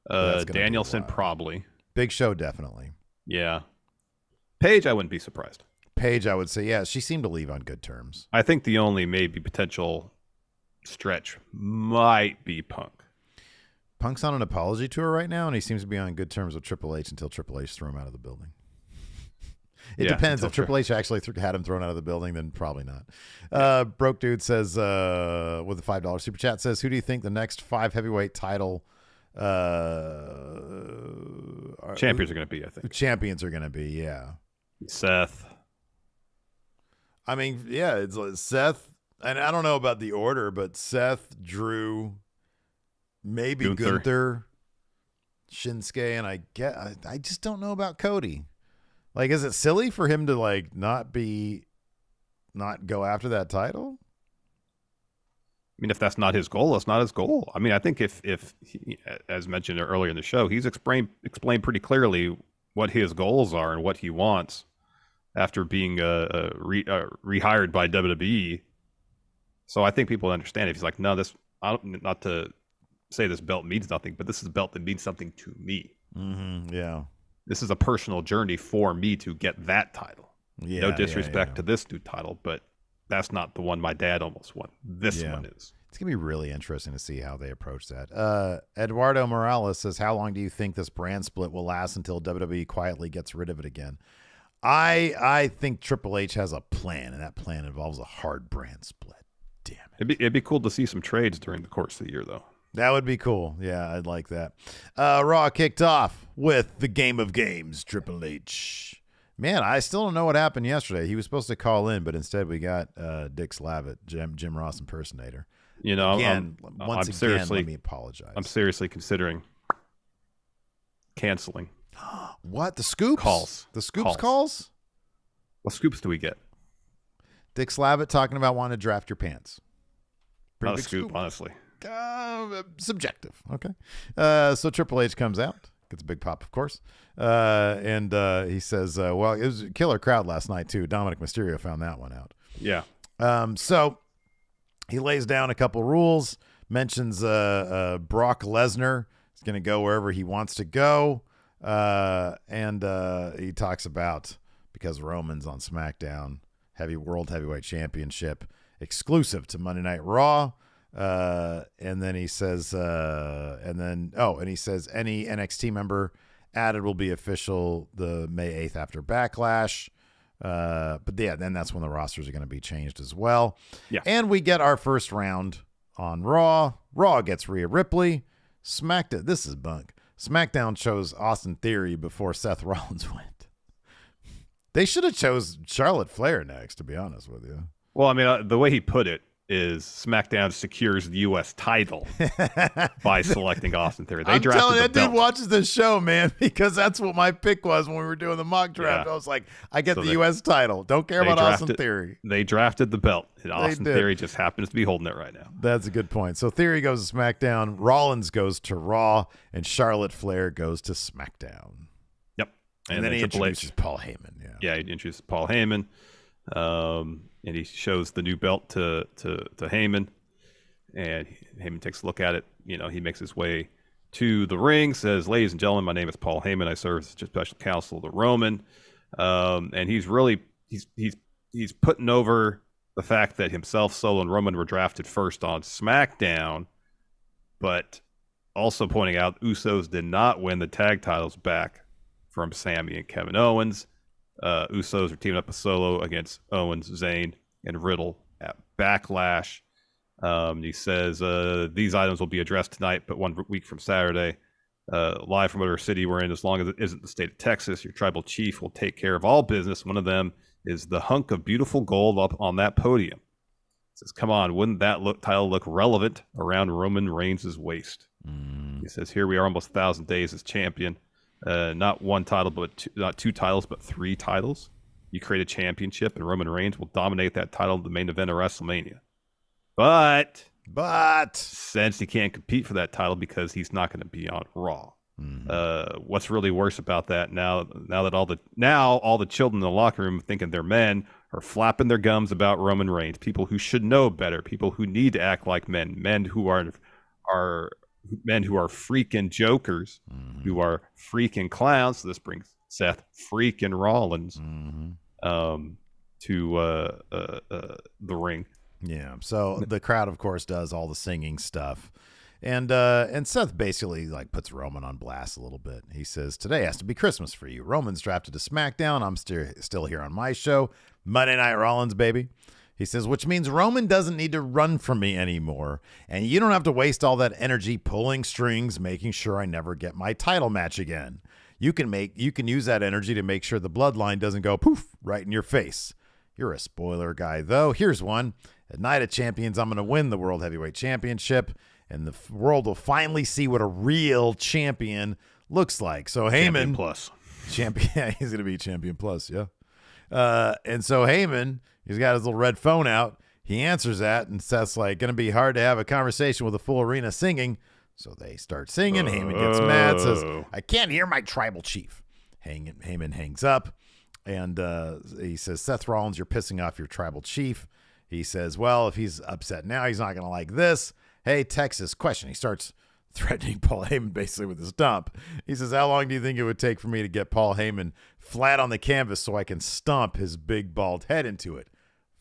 Speaker 2: Danielson probably.
Speaker 1: Big Show definitely.
Speaker 2: Yeah. Paige, I wouldn't be surprised.
Speaker 1: Paige, I would say, yeah, she seemed to leave on good terms.
Speaker 2: I think the only maybe potential stretch might be Punk.
Speaker 1: Punk's on an apology tour right now, and he seems to be on good terms with Triple H until Triple H threw him out of the building. It depends. If Triple H actually had him thrown out of the building, then probably not. Broke Dude says, with a $5 super chat, says, who do you think the next 5 heavyweight title
Speaker 2: champions are going to be, I think.
Speaker 1: Champions are going to be, yeah.
Speaker 2: Seth.
Speaker 1: I mean, yeah, it's like Seth, and I don't know about the order, but Seth, Drew, maybe Gunther, Shinsuke, and I just don't know about Cody. Like, is it silly for him to like not go after that title?
Speaker 2: I mean, if that's not his goal, it's not his goal. I mean, I think if he, as mentioned earlier in the show, he's explained pretty clearly what his goals are and what he wants after being rehired by WWE. So I think people understand if he's like, no, not to say this belt means nothing, but this is a belt that means something to me.
Speaker 1: Mm-hmm, yeah.
Speaker 2: This is a personal journey for me to get that title. Yeah, no disrespect to this new title, but that's not the one my dad almost won. This one is.
Speaker 1: It's going to be really interesting to see how they approach that. Eduardo Morales says, how long do you think this brand split will last until WWE quietly gets rid of it again? I think Triple H has a plan, and that plan involves a hard brand split. Damn it.
Speaker 2: It'd be cool to see some trades during the course of the year, though.
Speaker 1: That would be cool. Yeah, I'd like that. Raw kicked off with the game of games, Triple H. Man, I still don't know what happened yesterday. He was supposed to call in, but instead we got Dick Slavitt, Jim Ross impersonator.
Speaker 2: You know,
Speaker 1: once again, let me apologize.
Speaker 2: I'm seriously considering canceling.
Speaker 1: What? The Scoops?
Speaker 2: Calls.
Speaker 1: The Scoops calls?
Speaker 2: What Scoops do we get?
Speaker 1: Dick Slavitt talking about wanting to draft your pants.
Speaker 2: Not a scoop, honestly.
Speaker 1: Subjective. Okay. So Triple H comes out, gets a big pop, of course. And he says, well, it was a killer crowd last night, too. Dominic Mysterio found that one out.
Speaker 2: Yeah.
Speaker 1: So he lays down a couple rules, mentions Brock Lesnar is going to go wherever he wants to go. And he talks about, because Roman's on SmackDown, World Heavyweight Championship exclusive to Monday Night Raw. And then he says, and he says any NXT member added will be official the May 8th after Backlash. But yeah, then that's when the rosters are going to be changed as well.
Speaker 2: Yeah.
Speaker 1: And we get our first round on Raw. Raw gets Rhea Ripley. SmackDown. This is bunk. SmackDown chose Austin Theory before Seth Rollins went. They should have chose Charlotte Flair next, to be honest with you.
Speaker 2: Well, I mean, the way he put it is SmackDown secures the U.S. title by selecting Austin Theory. They drafted the belt.
Speaker 1: That dude watches this show, man, because that's what my pick was when we were doing the mock draft. Yeah. I was like, I get the U.S. title. Don't care about Austin Theory.
Speaker 2: They drafted the belt, and Austin Theory just happens to be holding it right now.
Speaker 1: That's a good point. So Theory goes to SmackDown, Rollins goes to Raw, and Charlotte Flair goes to SmackDown.
Speaker 2: Yep.
Speaker 1: And then he introduces Paul Heyman.
Speaker 2: Yeah, he introduces Paul Heyman. And he shows the new belt to Heyman, and Heyman takes a look at it. You know, he makes his way to the ring, says, "Ladies and gentlemen, my name is Paul Heyman. I serve as special counsel to Roman." And he's really he's putting over the fact that himself, Solo, and Roman were drafted first on SmackDown, but also pointing out Usos did not win the tag titles back from Sami and Kevin Owens. Usos are teaming up with Solo against Owens, Zayn, and Riddle at Backlash. He says these items will be addressed tonight, but 1 week from Saturday. Live from whatever city we're in, as long as it isn't the state of Texas, your tribal chief will take care of all business. One of them is the hunk of beautiful gold up on that podium. He says, come on, wouldn't that title look relevant around Roman Reigns' waist? He says, here we are almost 1,000 days as champion. Not one title, but not 2 titles, but 3 titles. You create a championship, and Roman Reigns will dominate that title in the main event of WrestleMania. But since he can't compete for that title because he's not going to be on Raw. What's really worse about that now that all the children in the locker room thinking they're men are flapping their gums about Roman Reigns, people who should know better, people who need to act like men who are men who are freaking jokers, who are freaking clowns. So this brings Seth freaking Rollins to the ring.
Speaker 1: Yeah. So the crowd, of course, does all the singing stuff. And Seth basically like puts Roman on blast a little bit. He says, today has to be Christmas for you. Roman's drafted to SmackDown. I'm still here on my show. Monday Night Rollins, baby. He says, which means Roman doesn't need to run from me anymore. And you don't have to waste all that energy pulling strings, making sure I never get my title match again. You can use that energy to make sure the bloodline doesn't go poof right in your face. You're a spoiler guy, though. Here's one. At Night of Champions, I'm going to win the World Heavyweight Championship, and the world will finally see what a real champion looks like. So Heyman,
Speaker 2: Champion Plus.
Speaker 1: Champion, he's going to be Champion Plus, yeah. And so Heyman, he's got his little red phone out. He answers that, and Seth's like, going to be hard to have a conversation with a full arena singing. So they start singing. Heyman gets mad, says, I can't hear my tribal chief. Heyman hangs up, and he says, Seth Rollins, you're pissing off your tribal chief. He says, well, if he's upset now, he's not going to like this. Hey, Texas, question. He starts threatening Paul Heyman basically with his stomp. He says, how long do you think it would take for me to get Paul Heyman flat on the canvas so I can stomp his big bald head into it?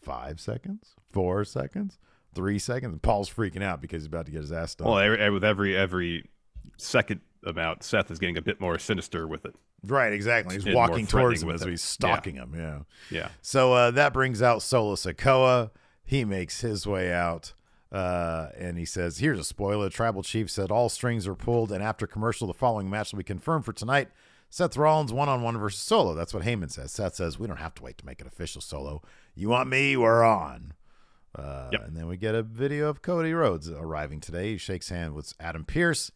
Speaker 1: 5 seconds? 4 seconds? 3 seconds? And Paul's freaking out because he's about to get his ass stomped.
Speaker 2: Well, with every second amount, Seth is getting a bit more sinister with it.
Speaker 1: Right, exactly. He's walking towards him as he's stalking him. Yeah. So that brings out Solo Sikoa. He makes his way out. And he says, here's a spoiler. Tribal Chief said all strings are pulled, and after commercial, the following match will be confirmed for tonight. Seth Rollins one-on-one versus Solo. That's what Heyman says. Seth says, we don't have to wait to make it official, Solo. You want me? We're on. And then we get a video of Cody Rhodes arriving today. He shakes hands with Adam Pearce.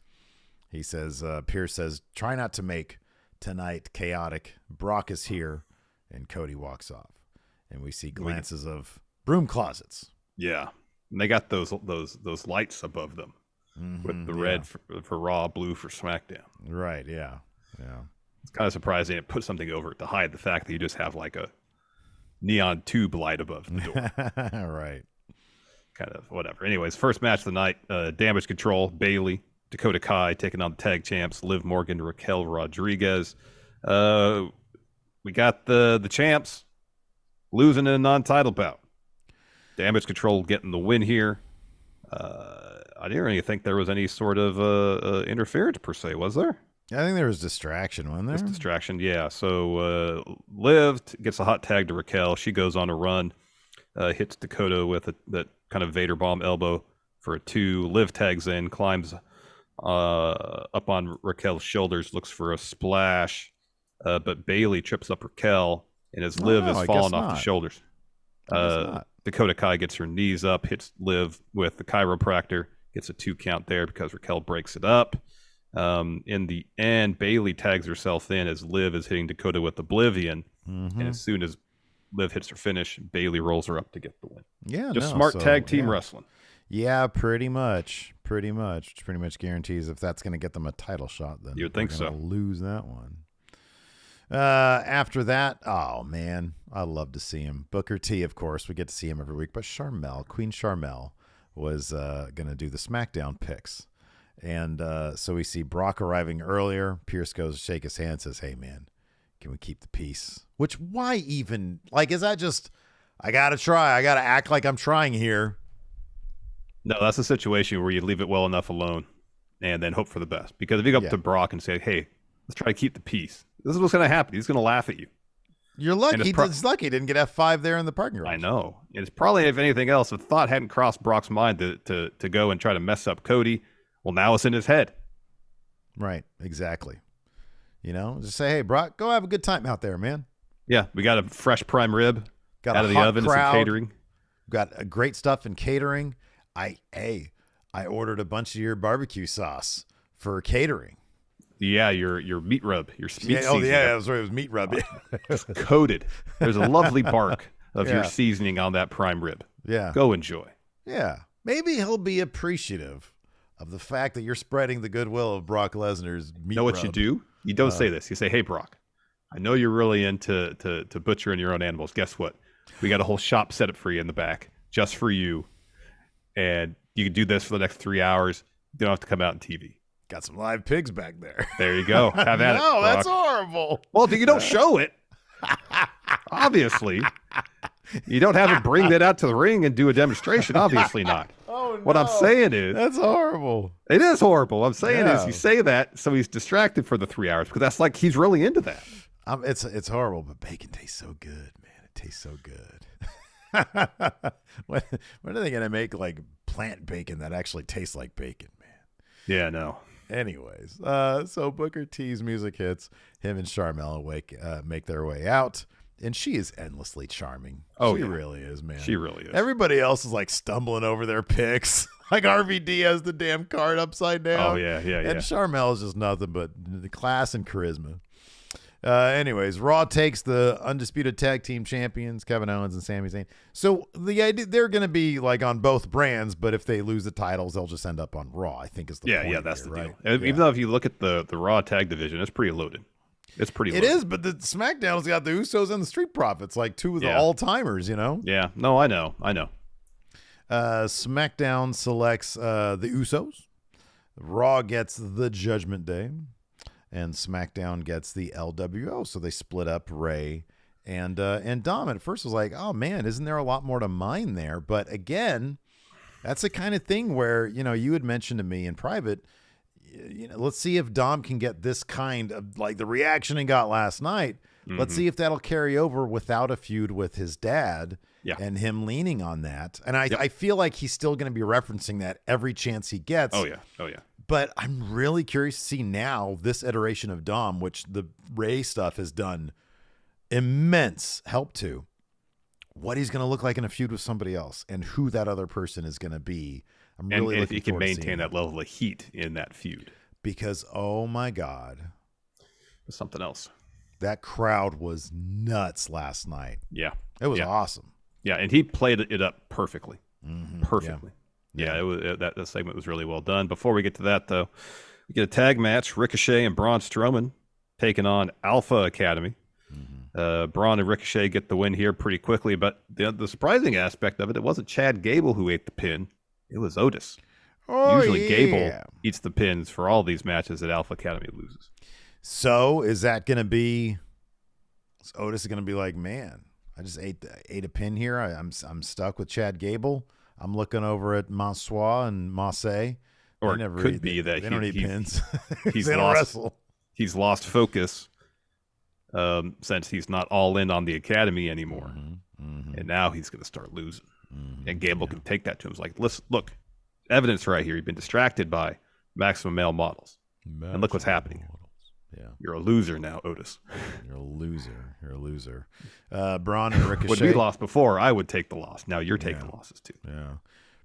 Speaker 1: He says, Pearce says, try not to make tonight chaotic. Brock is here. And Cody walks off. And we see glances of broom closets.
Speaker 2: Yeah. And they got those lights above them with the red for Raw, blue for SmackDown.
Speaker 1: Right, yeah.
Speaker 2: It's kind of surprising it put something over it to hide the fact that you just have like a neon tube light above the door.
Speaker 1: Right.
Speaker 2: Kind of whatever. Anyways, first match of the night, Damage Control, Bayley, Dakota Kai taking on the tag champs, Liv Morgan, Raquel Rodriguez. We got the champs losing in a non-title bout. Damage Control getting the win here. I didn't really think there was any sort of interference per se, was there?
Speaker 1: I think there was distraction, wasn't there?
Speaker 2: Just distraction, yeah. So Liv gets a hot tag to Raquel. She goes on a run, hits Dakota with that kind of Vader bomb elbow for a 2. Liv tags in, climbs up on Raquel's shoulders, looks for a splash, but Bayley trips up Raquel, and as Liv is falling off the shoulders. Dakota Kai gets her knees up, hits Liv with the chiropractor, gets a 2 count there because Raquel breaks it up. In the end, Bayley tags herself in as Liv is hitting Dakota with Oblivion. And as soon as Liv hits her finish, Bayley rolls her up to get the win.
Speaker 1: Yeah,
Speaker 2: just smart tag team wrestling.
Speaker 1: Yeah, pretty much. Pretty much guarantees if that's going to get them a title shot, then
Speaker 2: you would think so.
Speaker 1: Lose that one. After that, oh man, I love to see him. Booker T, of course, we get to see him every week, but Queen Charmel was going to do the SmackDown picks. And so we see Brock arriving earlier. Pierce goes to shake his hand, says, hey man, can we keep the peace? Which, why even, like, is that just, I got to try, I got to act like I'm trying here?
Speaker 2: No, that's a situation where you leave it well enough alone and then hope for the best. Because if you go up to Brock and say, hey, let's try to keep the peace, this is what's going to happen. He's going to laugh at you.
Speaker 1: You're lucky. He's lucky he didn't get F5 there in the parking garage.
Speaker 2: I know. It's probably, if anything else, if thought hadn't crossed Brock's mind to go and try to mess up Cody, well, now it's in his head.
Speaker 1: Right. Exactly. You know, just say, hey, Brock, go have a good time out there, man.
Speaker 2: Yeah. We got a fresh prime rib
Speaker 1: out
Speaker 2: of the oven, some catering.
Speaker 1: Got great stuff in catering. I ordered a bunch of your barbecue sauce for catering.
Speaker 2: Yeah, your meat rub, your meat seasoning.
Speaker 1: Oh, yeah, that's right. It was meat rub.
Speaker 2: Just coated. There's a lovely bark of your seasoning on that prime rib.
Speaker 1: Yeah.
Speaker 2: Go enjoy.
Speaker 1: Yeah. Maybe he'll be appreciative of the fact that you're spreading the goodwill of Brock Lesnar's meat rub.
Speaker 2: You know what you do? You don't say this. You say, hey, Brock, I know you're really into butchering your own animals. Guess what? We got a whole shop set up for you in the back, just for you. And you can do this for the next 3 hours. You don't have to come out on TV.
Speaker 1: Got some live pigs back there.
Speaker 2: There you go. Have at it.
Speaker 1: No,
Speaker 2: Brock.
Speaker 1: that's horrible.
Speaker 2: Well, you don't show it. Obviously. You don't have him bring that out to the ring and do a demonstration. Obviously not.
Speaker 1: Oh, no.
Speaker 2: What I'm saying is...
Speaker 1: That's horrible.
Speaker 2: It is horrible. What I'm saying is
Speaker 1: Yeah.
Speaker 2: you say that so he's distracted for the 3 hours because that's like he's really into that.
Speaker 1: It's horrible, but bacon tastes so good, man. It tastes so good. when are they going to make like plant bacon that actually tastes like bacon, man?
Speaker 2: Yeah, no.
Speaker 1: Anyways, so Booker T's music hits. Him and Sharmell make their way out. And she is endlessly charming.
Speaker 2: Oh,
Speaker 1: she
Speaker 2: yeah.
Speaker 1: really is, man.
Speaker 2: She really is.
Speaker 1: Everybody else is like stumbling over their picks. Like RVD has the damn card upside down.
Speaker 2: Oh, yeah.
Speaker 1: And Sharmell is just nothing but the class and charisma. Anyways, Raw takes the undisputed tag team champions, Kevin Owens and Sami Zayn. So the idea they're going to be like on both brands, but if they lose the titles, they'll just end up on Raw. I think is the point.
Speaker 2: Yeah, that's
Speaker 1: here,
Speaker 2: the
Speaker 1: right?
Speaker 2: deal. Even though if you look at the Raw tag division, it's pretty loaded. It's pretty loaded.
Speaker 1: It is, but the SmackDown's got the Usos and the Street Profits, like two of the all-timers, you know?
Speaker 2: Yeah, no, I know.
Speaker 1: SmackDown selects the Usos. Raw gets the Judgment Day. And SmackDown gets the LWO. So they split up Ray and Dom. And at first I was like, oh, man, isn't there a lot more to mine there? But again, that's the kind of thing where, you know, you had mentioned to me in private, you know, let's see if Dom can get this kind of like the reaction he got last night. Mm-hmm. Let's see if that'll carry over without a feud with his dad and him leaning on that. And I feel like he's still going to be referencing that every chance he gets.
Speaker 2: Oh, yeah.
Speaker 1: But I'm really curious to see now this iteration of Dom, which the Ray stuff has done immense help to, what he's going to look like in a feud with somebody else and who that other person is going to be. I'm really
Speaker 2: and if
Speaker 1: looking
Speaker 2: he can
Speaker 1: forward to
Speaker 2: maintain that level of heat in that feud.
Speaker 1: Because, oh my God.
Speaker 2: It's something else.
Speaker 1: That crowd was nuts last night.
Speaker 2: Yeah.
Speaker 1: It was awesome.
Speaker 2: Yeah, and he played it up perfectly.
Speaker 1: Mm-hmm.
Speaker 2: Perfectly. Yeah, it was, that segment was really well done. Before we get to that, though, we get a tag match. Ricochet and Braun Strowman taking on Alpha Academy. Mm-hmm. Braun and Ricochet get the win here pretty quickly, but the surprising aspect of it, it wasn't Chad Gable who ate the pin. It was Otis.
Speaker 1: Oh,
Speaker 2: usually Gable eats the pins for all these matches that Alpha Academy loses.
Speaker 1: So is that going to be – Otis is going to be like, man, I just ate a pin here. I'm stuck with Chad Gable. I'm looking over at Mansois and Massey.
Speaker 2: Or it could be that
Speaker 1: they don't eat pins.
Speaker 2: He's
Speaker 1: they don't wrestle.
Speaker 2: He's lost focus since he's not all in on the Academy anymore. And now he's going to start losing. And Gable can take that to him. It's like, listen, look, evidence right here. You've been distracted by Maximum Male Models. And look what's happening.
Speaker 1: Yeah.
Speaker 2: You're a loser now, Otis.
Speaker 1: You're a loser. Braun and Ricochet.
Speaker 2: When we lost before, I would take the loss. Now you're taking losses too.
Speaker 1: Yeah.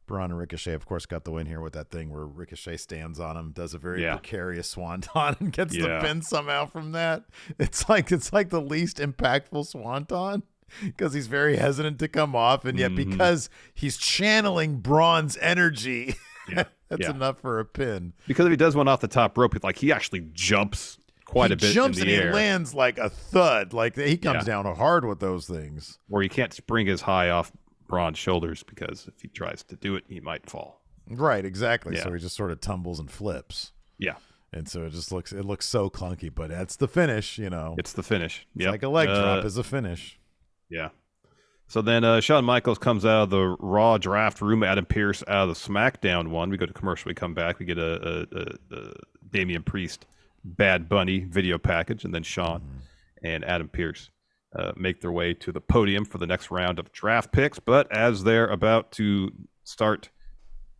Speaker 1: Braun and Ricochet, of course, got the win here with that thing where Ricochet stands on him, does a very precarious swanton, and gets the pin somehow from that. It's like the least impactful swanton because he's very hesitant to come off, and yet because he's channeling Braun's energy, that's enough for a pin.
Speaker 2: Because if he does one off the top rope, like he actually jumps quite a bit in the air. He jumps and
Speaker 1: he lands like a thud. Like he comes down hard with those things.
Speaker 2: Or he can't spring as high off Braun's shoulders because if he tries to do it, he might fall.
Speaker 1: Right, exactly. So he just sort of tumbles and flips.
Speaker 2: Yeah.
Speaker 1: And so it looks so clunky, but that's the finish, you know.
Speaker 2: It's the finish.
Speaker 1: It's like a leg drop is a finish.
Speaker 2: Yeah. So then Shawn Michaels comes out of the Raw draft room. Adam Pearce out of the SmackDown one. We go to commercial. We come back. We get a Damian Priest Bad Bunny video package, and then Shawn and Adam Pearce make their way to the podium for the next round of draft picks. But as they're about to start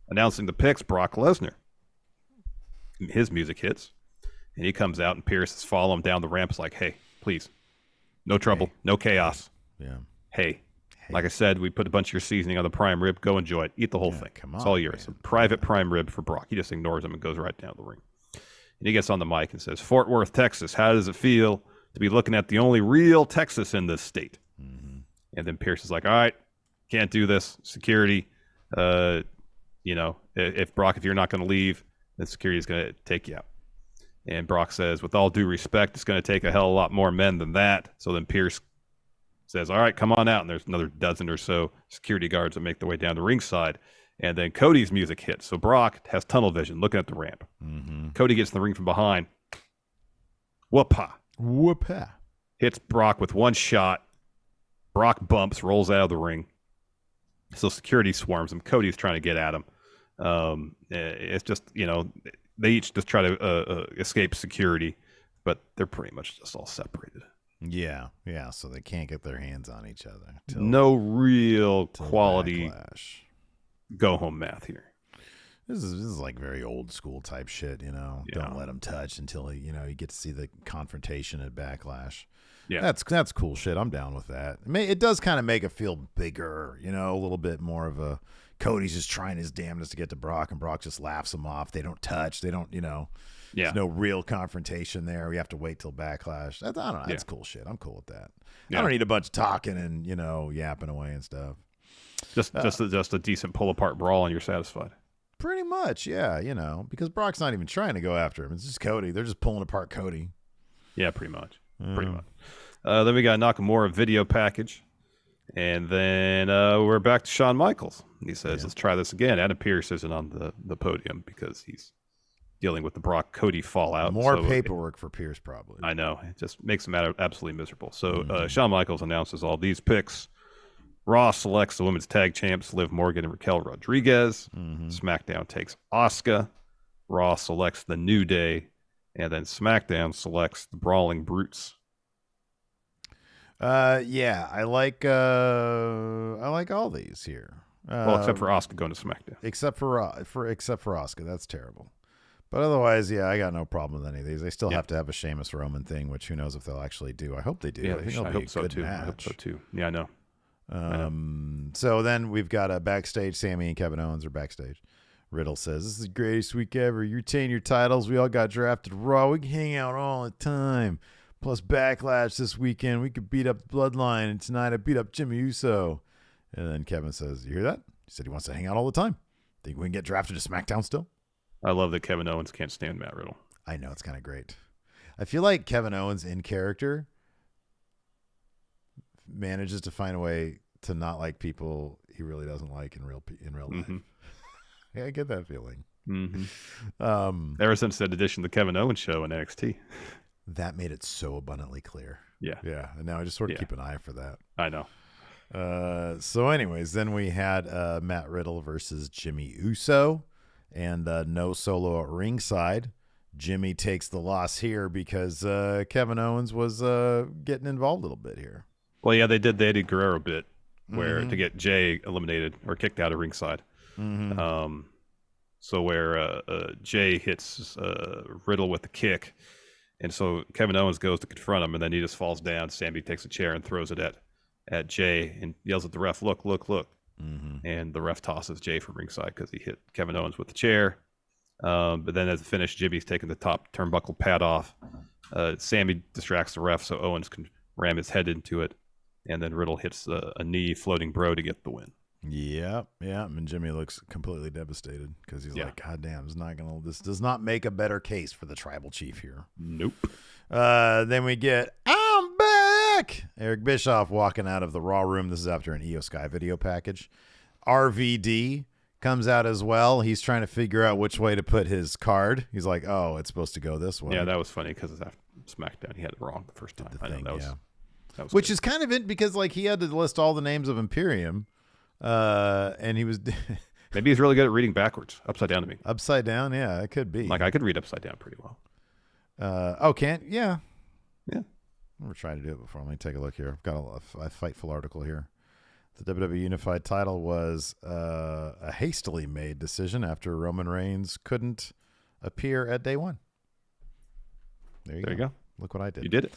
Speaker 2: announcing the picks, Brock Lesnar, his music hits, and he comes out, and Pearce is following him down the ramp. It's like, hey, please, no trouble, no chaos.
Speaker 1: Yeah.
Speaker 2: Hey, like I said, we put a bunch of your seasoning on the prime rib. Go enjoy it. Eat the whole thing. It's all yours. A private prime rib for Brock. He just ignores him and goes right down the ring. And he gets on the mic and says, Fort Worth, Texas, how does it feel to be looking at the only real Texas in this state? And then Pierce is like, all right, can't do this. Security, if Brock, if you're not going to leave, then security is going to take you out. And Brock says, with all due respect, it's going to take a hell of a lot more men than that. So then Pierce says, all right, come on out. And there's another dozen or so security guards that make their way down the ringside. And then Cody's music hits. So Brock has tunnel vision looking at the ramp.
Speaker 1: Mm-hmm.
Speaker 2: Cody gets in the ring from behind. Whoop-ha.
Speaker 1: Whoop-ha.
Speaker 2: Hits Brock with one shot. Brock bumps, rolls out of the ring. So security swarms him. Cody's trying to get at him. It's just, they each just try to escape security, but they're pretty much just all separated.
Speaker 1: Yeah. So they can't get their hands on each other.
Speaker 2: No real quality
Speaker 1: backlash.
Speaker 2: Go home math here.
Speaker 1: This is like very old school type shit, Yeah. Don't let him touch until you get to see the confrontation at Backlash.
Speaker 2: Yeah,
Speaker 1: that's cool shit. I'm down with that. It does kind of make it feel bigger, a little bit more of a Cody's just trying his damnedest to get to Brock, and Brock just laughs him off. They don't touch. They don't, There's no real confrontation there. We have to wait till Backlash. I don't know. That's cool shit. I'm cool with that. Yeah. I don't need a bunch of talking and yapping away and stuff.
Speaker 2: Just a decent pull apart brawl, and you're satisfied.
Speaker 1: Pretty much, yeah. Because Brock's not even trying to go after him. It's just Cody. They're just pulling apart Cody.
Speaker 2: Yeah, pretty much. Pretty much. Then we got Nakamura video package, and then we're back to Shawn Michaels. He says, "Let's try this again." Adam Pearce isn't on the podium because he's dealing with the Brock Cody fallout.
Speaker 1: More paperwork for Pearce, probably.
Speaker 2: I know. It just makes him absolutely miserable. So Shawn Michaels announces all these picks. Raw selects the women's tag champs, Liv Morgan and Raquel Rodriguez. SmackDown takes Asuka. Raw selects the New Day. And then SmackDown selects the Brawling Brutes.
Speaker 1: Yeah, I like all these here.
Speaker 2: Well, except for Asuka going to SmackDown.
Speaker 1: Except for Asuka, that's terrible. But otherwise, yeah, I got no problem with any of these. They still have to have a Sheamus Roman thing, which who knows if they'll actually do. I hope they do.
Speaker 2: Yeah,
Speaker 1: I think it'll be a good match.
Speaker 2: I hope so too. Yeah, I know.
Speaker 1: So then we've got a backstage. Sammy and Kevin Owens are backstage. Riddle says, "This is the greatest week ever. You retain your titles. We all got drafted Raw. We can hang out all the time. Plus Backlash this weekend. We could beat up the Bloodline. And tonight I beat up Jimmy Uso." And then Kevin says, "You hear that? He said he wants to hang out all the time. Think we can get drafted to SmackDown still?"
Speaker 2: I love that Kevin Owens can't stand Matt Riddle.
Speaker 1: I know, it's kind of great. I feel like Kevin Owens in character manages to find a way to not like people he really doesn't like in real life. Yeah, I get that feeling.
Speaker 2: Ever since that edition of the Kevin Owens show in NXT.
Speaker 1: That made it so abundantly clear.
Speaker 2: Yeah.
Speaker 1: And now I just sort of keep an eye for that.
Speaker 2: I know.
Speaker 1: So anyways, then we had Matt Riddle versus Jimmy Uso, and no Solo at ringside. Jimmy takes the loss here because Kevin Owens was getting involved a little bit here.
Speaker 2: Well, yeah, they did the Eddie Guerrero bit where to get Jay eliminated or kicked out of ringside. So where Jay hits Riddle with the kick, and so Kevin Owens goes to confront him, and then he just falls down. Sammy takes a chair and throws it at Jay and yells at the ref, "Look, look, look." And the ref tosses Jay from ringside because he hit Kevin Owens with the chair. But then as a finish, Jimmy's taking the top turnbuckle pad off. Sammy distracts the ref so Owens can ram his head into it. And then Riddle hits a knee floating bro to get the win.
Speaker 1: Yeah. And Jimmy looks completely devastated because he's like, "God damn, this does not make a better case for the tribal chief here."
Speaker 2: Nope.
Speaker 1: Then we get, "I'm back!" Eric Bischoff walking out of the Raw room. This is after an Io Sky video package. RVD comes out as well. He's trying to figure out which way to put his card. He's like, "Oh, it's supposed to go this way."
Speaker 2: Yeah, that was funny because after SmackDown, he had it wrong the first time. That was
Speaker 1: which
Speaker 2: good.
Speaker 1: Is kind of it because like he had to list all the names of Imperium, and he was
Speaker 2: maybe he's really good at reading backwards, upside down to me.
Speaker 1: Upside down, yeah, it could be.
Speaker 2: Like I could read upside down pretty well.
Speaker 1: Can't? Yeah.
Speaker 2: I've
Speaker 1: never tried to do it before. Let me take a look here. I've got a Fightful article here. The WWE Unified title was a hastily made decision after Roman Reigns couldn't appear at day one. There you go. Look what I did.
Speaker 2: You did it.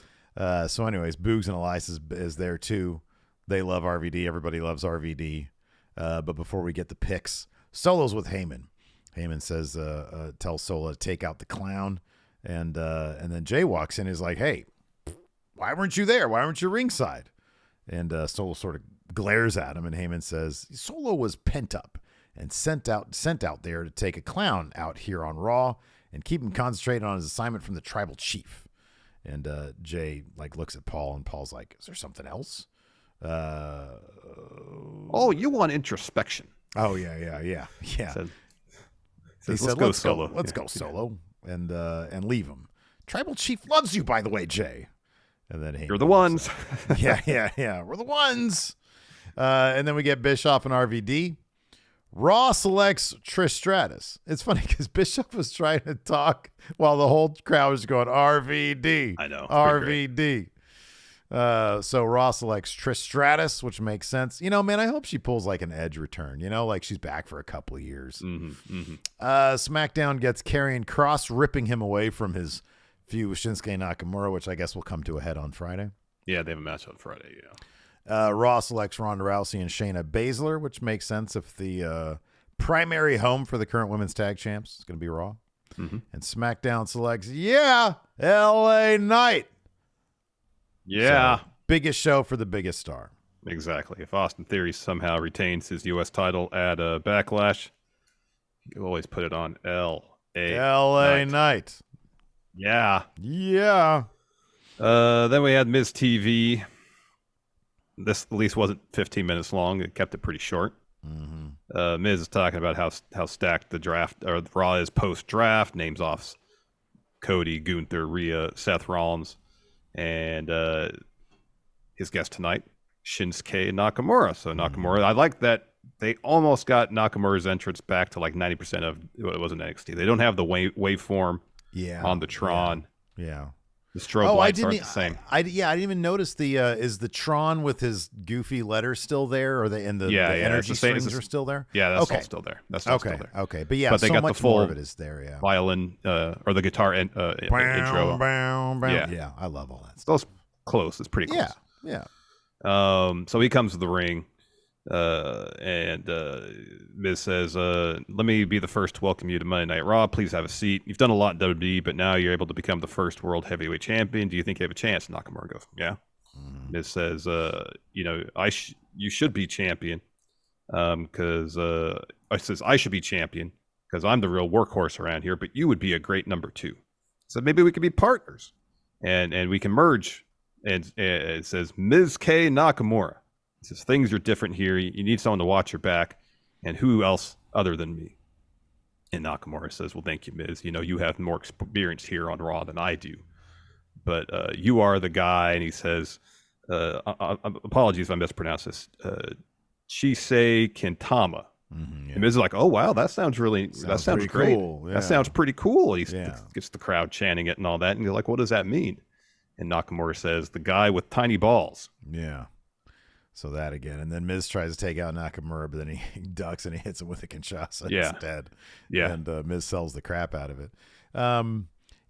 Speaker 1: So anyways, Boogs and Elias is there too. They love RVD. Everybody loves RVD. But before we get the picks, Solo's with Heyman. Heyman says, tells Solo to take out the clown. And then Jay walks in and is like, "Hey, why weren't you there? Why weren't you ringside?" And Solo sort of glares at him, and Heyman says, "Solo was pent up and sent out there to take a clown out here on Raw and keep him concentrated on his assignment from the tribal chief." And Jay looks at Paul, and Paul's like, "Is there something else?"
Speaker 2: Oh, you want introspection.
Speaker 1: Oh, yeah.
Speaker 2: Said,
Speaker 1: He said,
Speaker 2: let's go solo.
Speaker 1: Let's go solo and leave him. Tribal Chief loves you, by the way, Jay. And then
Speaker 2: You're the ones.
Speaker 1: yeah. We're the ones. And then we get Bischoff and RVD. Raw selects Trish Stratus. It's funny because Bischoff was trying to talk while the whole crowd was going, RVD.
Speaker 2: I know.
Speaker 1: RVD. So Raw selects Trish Stratus, which makes sense. You know, man, I hope she pulls like an Edge return, you know, like she's back for a couple of years. SmackDown gets Karrion Kross ripping him away from his feud with Shinsuke Nakamura, which I guess will come to a head on Friday.
Speaker 2: Yeah, they have a match on Friday, yeah.
Speaker 1: Raw selects Ronda Rousey and Shayna Baszler, which makes sense if the primary home for the current women's tag champs is going to be Raw. And SmackDown selects, LA Knight.
Speaker 2: Yeah.
Speaker 1: So, biggest show for the biggest star.
Speaker 2: Exactly. If Austin Theory somehow retains his U.S. title at Backlash, you always put it on LA
Speaker 1: Knight.
Speaker 2: Yeah.
Speaker 1: Then
Speaker 2: we had Miz TV. This at least wasn't 15 minutes long. It kept it pretty short. Miz is talking about how stacked the draft or the Raw is post-draft. Names off Cody, Gunther, Rhea, Seth Rollins, and his guest tonight, Shinsuke Nakamura. So Nakamura, I like that they almost got Nakamura's entrance back to like 90% of what it was in NXT. They don't have the waveform on the Tron.
Speaker 1: Yeah.
Speaker 2: The strobe lights aren't the same.
Speaker 1: I didn't even notice the is the Tron with his goofy letters still there, or the energy strings are still there.
Speaker 2: Yeah, that's all still there. That's all still there.
Speaker 1: Okay, but yeah,
Speaker 2: but they
Speaker 1: so
Speaker 2: got
Speaker 1: much
Speaker 2: the full
Speaker 1: more of it is there. Yeah,
Speaker 2: violin or the guitar intro.
Speaker 1: Yeah, I love all that stuff.
Speaker 2: That's close. It's pretty close.
Speaker 1: Yeah.
Speaker 2: So he comes to the ring, and Miz says, "Let me be the first to welcome you to Monday Night Raw. Please have a seat. You've done a lot in WWE, but now you're able to become the first world heavyweight champion. Do you think you have a chance?" Nakamura goes, "Yeah." Miz says, you should be champion, because I says I should be champion because I'm the real workhorse around here, but you would be a great number two. So maybe we could be partners, and we can merge." And it says Miz K Nakamura. It says things are different here. You need someone to watch your back, and who else other than me? And Nakamura says, "Well, thank you, Miz. You know, you have more experience here on Raw than I do, but you are the guy." And he says, "Apologies if I mispronounced this. Chisei Kintama." And Miz is like, "Oh wow, that sounds great.
Speaker 1: Cool.
Speaker 2: That sounds pretty cool." He gets the crowd chanting it and all that, and you're like, "What does that mean?" And Nakamura says, "The guy with tiny balls."
Speaker 1: Yeah. So that again. And then Miz tries to take out Nakamura, but then he ducks and he hits him with a Kinshasa instead. Yeah. And Miz sells the crap out of it.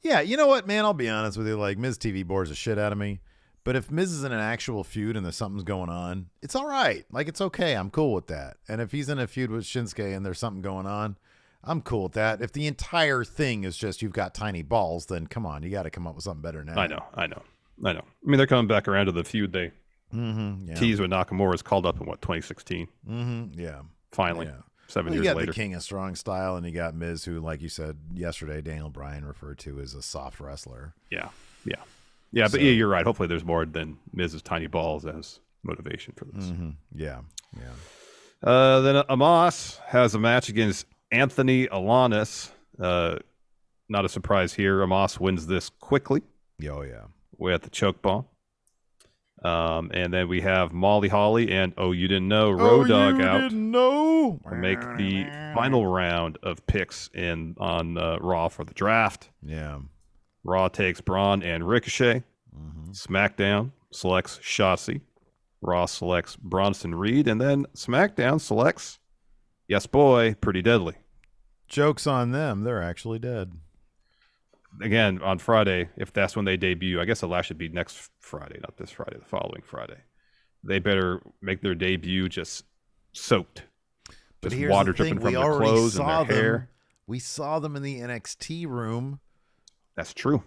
Speaker 1: Yeah, you know what, man? I'll be honest with you. Like, Miz TV bores the shit out of me. But if Miz is in an actual feud and there's something's going on, it's all right. Like, it's okay. I'm cool with that. And if he's in a feud with Shinsuke and there's something going on, I'm cool with that. If the entire thing is just you've got tiny balls, then come on, you got to come up with something better now.
Speaker 2: I know. I mean, they're coming back around to the feud they teased with Nakamura is called up in 2016.
Speaker 1: Yeah.
Speaker 2: Finally, 7 years later.
Speaker 1: You got the King of Strong Style, and you got Miz, who, like you said yesterday, Daniel Bryan referred to as a soft wrestler.
Speaker 2: Yeah. But you're right. Hopefully, there's more than Miz's tiny balls as motivation for this.
Speaker 1: Yeah.
Speaker 2: Then Amos has a match against Anthony Alanis. Not a surprise here. Amos wins this quickly.
Speaker 1: Oh, yeah.
Speaker 2: With the choke bomb. And then we have Molly Holly and you didn't know Road Dogg out.
Speaker 1: Didn't know.
Speaker 2: To make the final round of picks on Raw for the draft.
Speaker 1: Yeah.
Speaker 2: Raw takes Braun and Ricochet. SmackDown selects Shotzi. Raw selects Bronson Reed, and then SmackDown selects, yes boy, Pretty Deadly.
Speaker 1: Joke's on them. They're actually dead.
Speaker 2: Again, on Friday, if that's when they debut, I guess the last should be next Friday, not this Friday, the following Friday. They better make their debut just soaked. Just water dripping from their clothes and their hair.
Speaker 1: We saw them in the NXT room.
Speaker 2: That's true.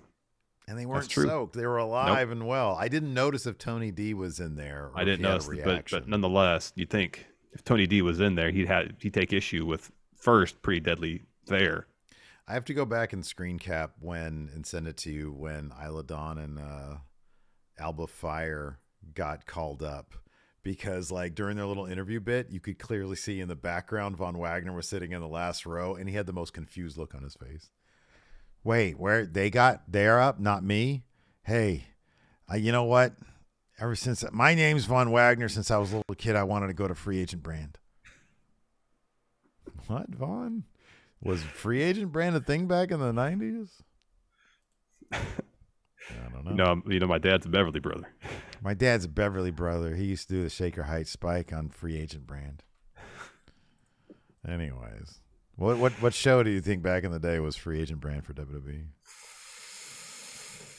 Speaker 1: And they weren't soaked. They were alive and well. I didn't notice if Tony D was in there.
Speaker 2: I didn't notice, but nonetheless, you'd think if Tony D was in there, he'd take issue with first Pretty Deadly there.
Speaker 1: I have to go back and screen cap and send it to you when Isla Dawn and Alba Fire got called up, because like during their little interview bit, you could clearly see in the background Von Wagner was sitting in the last row, and he had the most confused look on his face. Wait, where they're up, not me? Hey, you know what? Ever since my name's Von Wagner, since I was a little kid, I wanted to go to free agent brand. What, Vaughn? Was free agent brand a thing back in the 90s? I don't know.
Speaker 2: You know, my dad's a Beverly brother.
Speaker 1: My dad's a Beverly brother. He used to do the Shaker Heights spike on free agent brand. Anyways, what show do you think back in the day was free agent brand for WWE?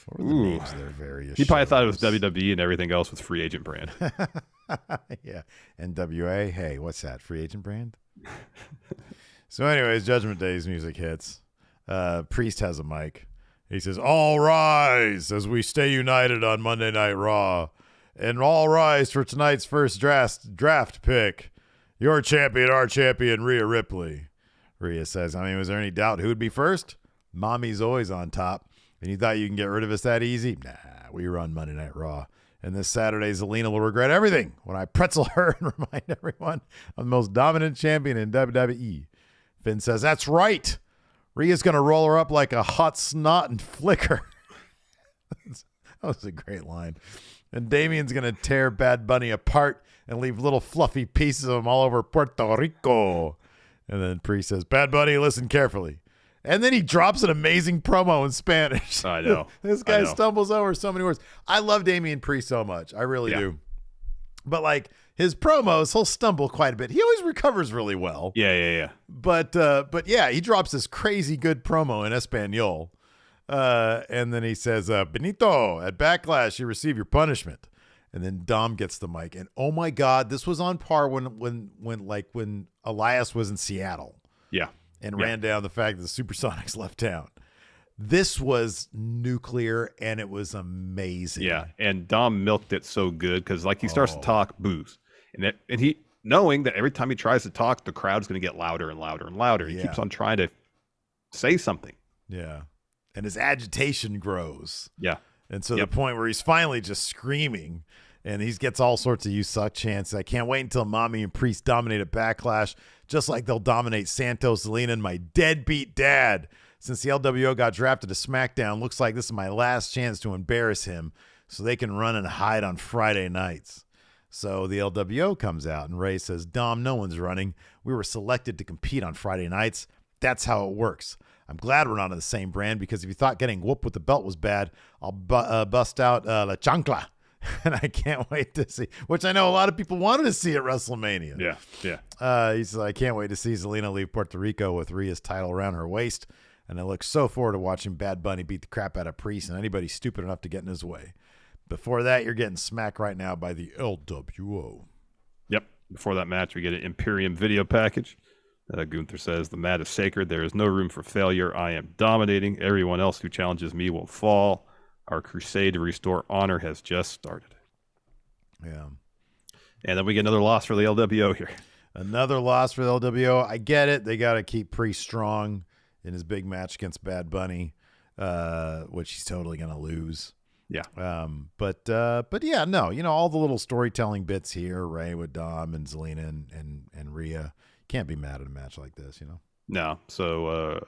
Speaker 1: What were the names of their various
Speaker 2: He probably
Speaker 1: shows?
Speaker 2: thought it was WWE and everything else was free agent brand.
Speaker 1: Yeah. NWA. Hey, what's that? Free agent brand? So anyways, Judgment Day's music hits. Priest has a mic. He says, "All rise as we stay united on Monday Night Raw. And all rise for tonight's first draft pick. Your champion, our champion, Rhea Ripley." Rhea says, I mean, was there any doubt who would be first? Mommy's always on top. And you thought you can get rid of us that easy? Nah, we run Monday Night Raw. And this Saturday, Zelina will regret everything when I pretzel her and remind everyone I'm the most dominant champion in WWE. Finn says, that's right. Rhea's going to roll her up like a hot snot and flick her. That was a great line. And Damien's going to tear Bad Bunny apart and leave little fluffy pieces of him all over Puerto Rico. And then Priest says, Bad Bunny, listen carefully. And then he drops an amazing promo in Spanish.
Speaker 2: I know.
Speaker 1: This guy stumbles over so many words. I love Damian Priest so much. I really do. But like his promos, he'll stumble quite a bit. He always recovers really well.
Speaker 2: Yeah.
Speaker 1: But yeah, he drops this crazy good promo in Espanol. And then he says, Benito, at Backlash, you receive your punishment. And then Dom gets the mic. And oh my God, this was on par when Elias was in Seattle.
Speaker 2: Yeah.
Speaker 1: And ran down the fact that the Supersonics left town. This was nuclear, and it was amazing.
Speaker 2: Yeah, and Dom milked it so good because, like, he starts to talk booze, and he knowing that every time he tries to talk, the crowd's going to get louder and louder and louder. He keeps on trying to say something.
Speaker 1: Yeah, and his agitation grows.
Speaker 2: Yeah,
Speaker 1: and so the point where he's finally just screaming. And he gets all sorts of "you suck" chants. I can't wait until Mommy and Priest dominate at Backlash, just like they'll dominate Santos, Zelina, and my deadbeat dad. Since the LWO got drafted to SmackDown, looks like this is my last chance to embarrass him so they can run and hide on Friday nights. So the LWO comes out, and Ray says, Dom, no one's running. We were selected to compete on Friday nights. That's how it works. I'm glad we're not on the same brand, because if you thought getting whooped with the belt was bad, I'll bust out La Chancla. And I can't wait to see, which I know a lot of people wanted to see at WrestleMania.
Speaker 2: Yeah.
Speaker 1: He says, I can't wait to see Zelina leave Puerto Rico with Rhea's title around her waist. And I look so forward to watching Bad Bunny beat the crap out of Priest and anybody stupid enough to get in his way. Before that, you're getting smacked right now by the LWO.
Speaker 2: Yep. Before that match, we get an Imperium video package. Gunther says, the mat is sacred. There is no room for failure. I am dominating. Everyone else who challenges me will fall. Our crusade to restore honor has just started.
Speaker 1: Yeah.
Speaker 2: And then we get another loss for the LWO here.
Speaker 1: Another loss for the LWO. I get it. They got to keep Priest strong in his big match against Bad Bunny, which he's totally going to lose.
Speaker 2: Yeah.
Speaker 1: But yeah, no, all the little storytelling bits here, Ray with Dom and Zelina and Rhea. Can't be mad at a match like this,
Speaker 2: No. So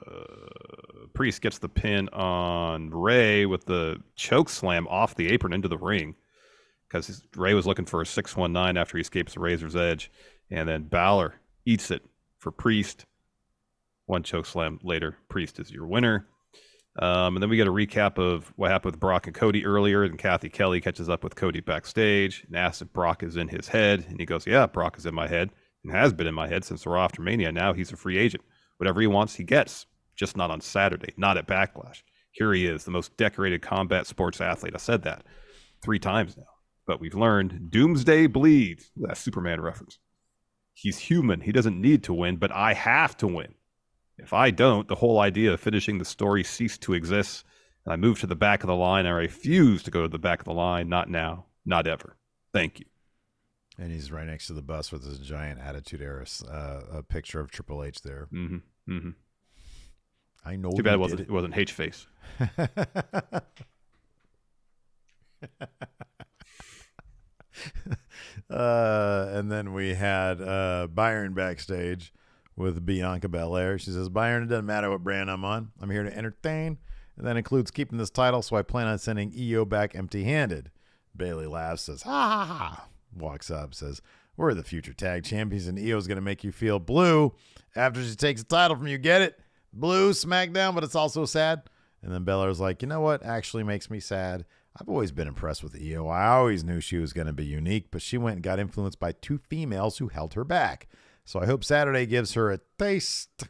Speaker 2: Priest gets the pin on Ray with the choke slam off the apron into the ring, because Ray was looking for a 619 after he escapes the Razor's Edge. And then Balor eats it for Priest. One choke slam later, Priest is your winner. And then we get a recap of what happened with Brock and Cody earlier. And Kathy Kelly catches up with Cody backstage and asks if Brock is in his head. And he goes, yeah, Brock is in my head and has been in my head since the Raw after Mania. Now he's a free agent. Whatever he wants, he gets. Just not on Saturday, not at Backlash. Here he is, the most decorated combat sports athlete. I said that 3 times now. But we've learned Doomsday bleeds. That Superman reference. He's human. He doesn't need to win, but I have to win. If I don't, the whole idea of finishing the story ceased to exist. And I move to the back of the line. I refuse to go to the back of the line. Not now. Not ever. Thank you.
Speaker 1: And he's right next to the bus with his giant Attitude Era a picture of Triple H there.
Speaker 2: Mm-hmm. Mm-hmm.
Speaker 1: I know.
Speaker 2: Too bad it wasn't H-Face.
Speaker 1: And then we had Byron backstage with Bianca Belair. She says, Byron, it doesn't matter what brand I'm on. I'm here to entertain. And that includes keeping this title, so I plan on sending EO back empty-handed. Bailey laughs, says, ha, ha, ha. Walks up, says, we're the future tag champions, and EO's going to make you feel blue after she takes the title from you. Get it? Blue, SmackDown, but it's also sad. And then Belair's like, you know what actually makes me sad? I've always been impressed with EO. I always knew she was going to be unique, but she went and got influenced by two females who held her back. So I hope Saturday gives her a taste